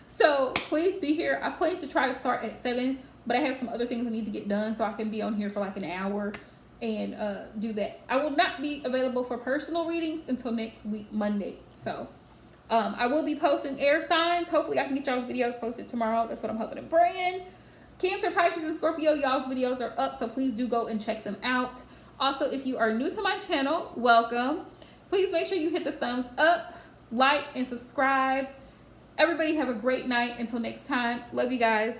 So please be here. I plan to try to start at 7, but I have some other things I need to get done so I can be on here for like an hour and do that. I will not be available for personal readings until next week, Monday. So I will be posting air signs. Hopefully I can get y'all's videos posted tomorrow. That's what I'm hoping and praying. Cancer, Pisces, and Scorpio, y'all's videos are up, so please do go and check them out. Also, if you are new to my channel, welcome. Please make sure you hit the thumbs up, like, and subscribe. Everybody have a great night. Until next time, love you guys.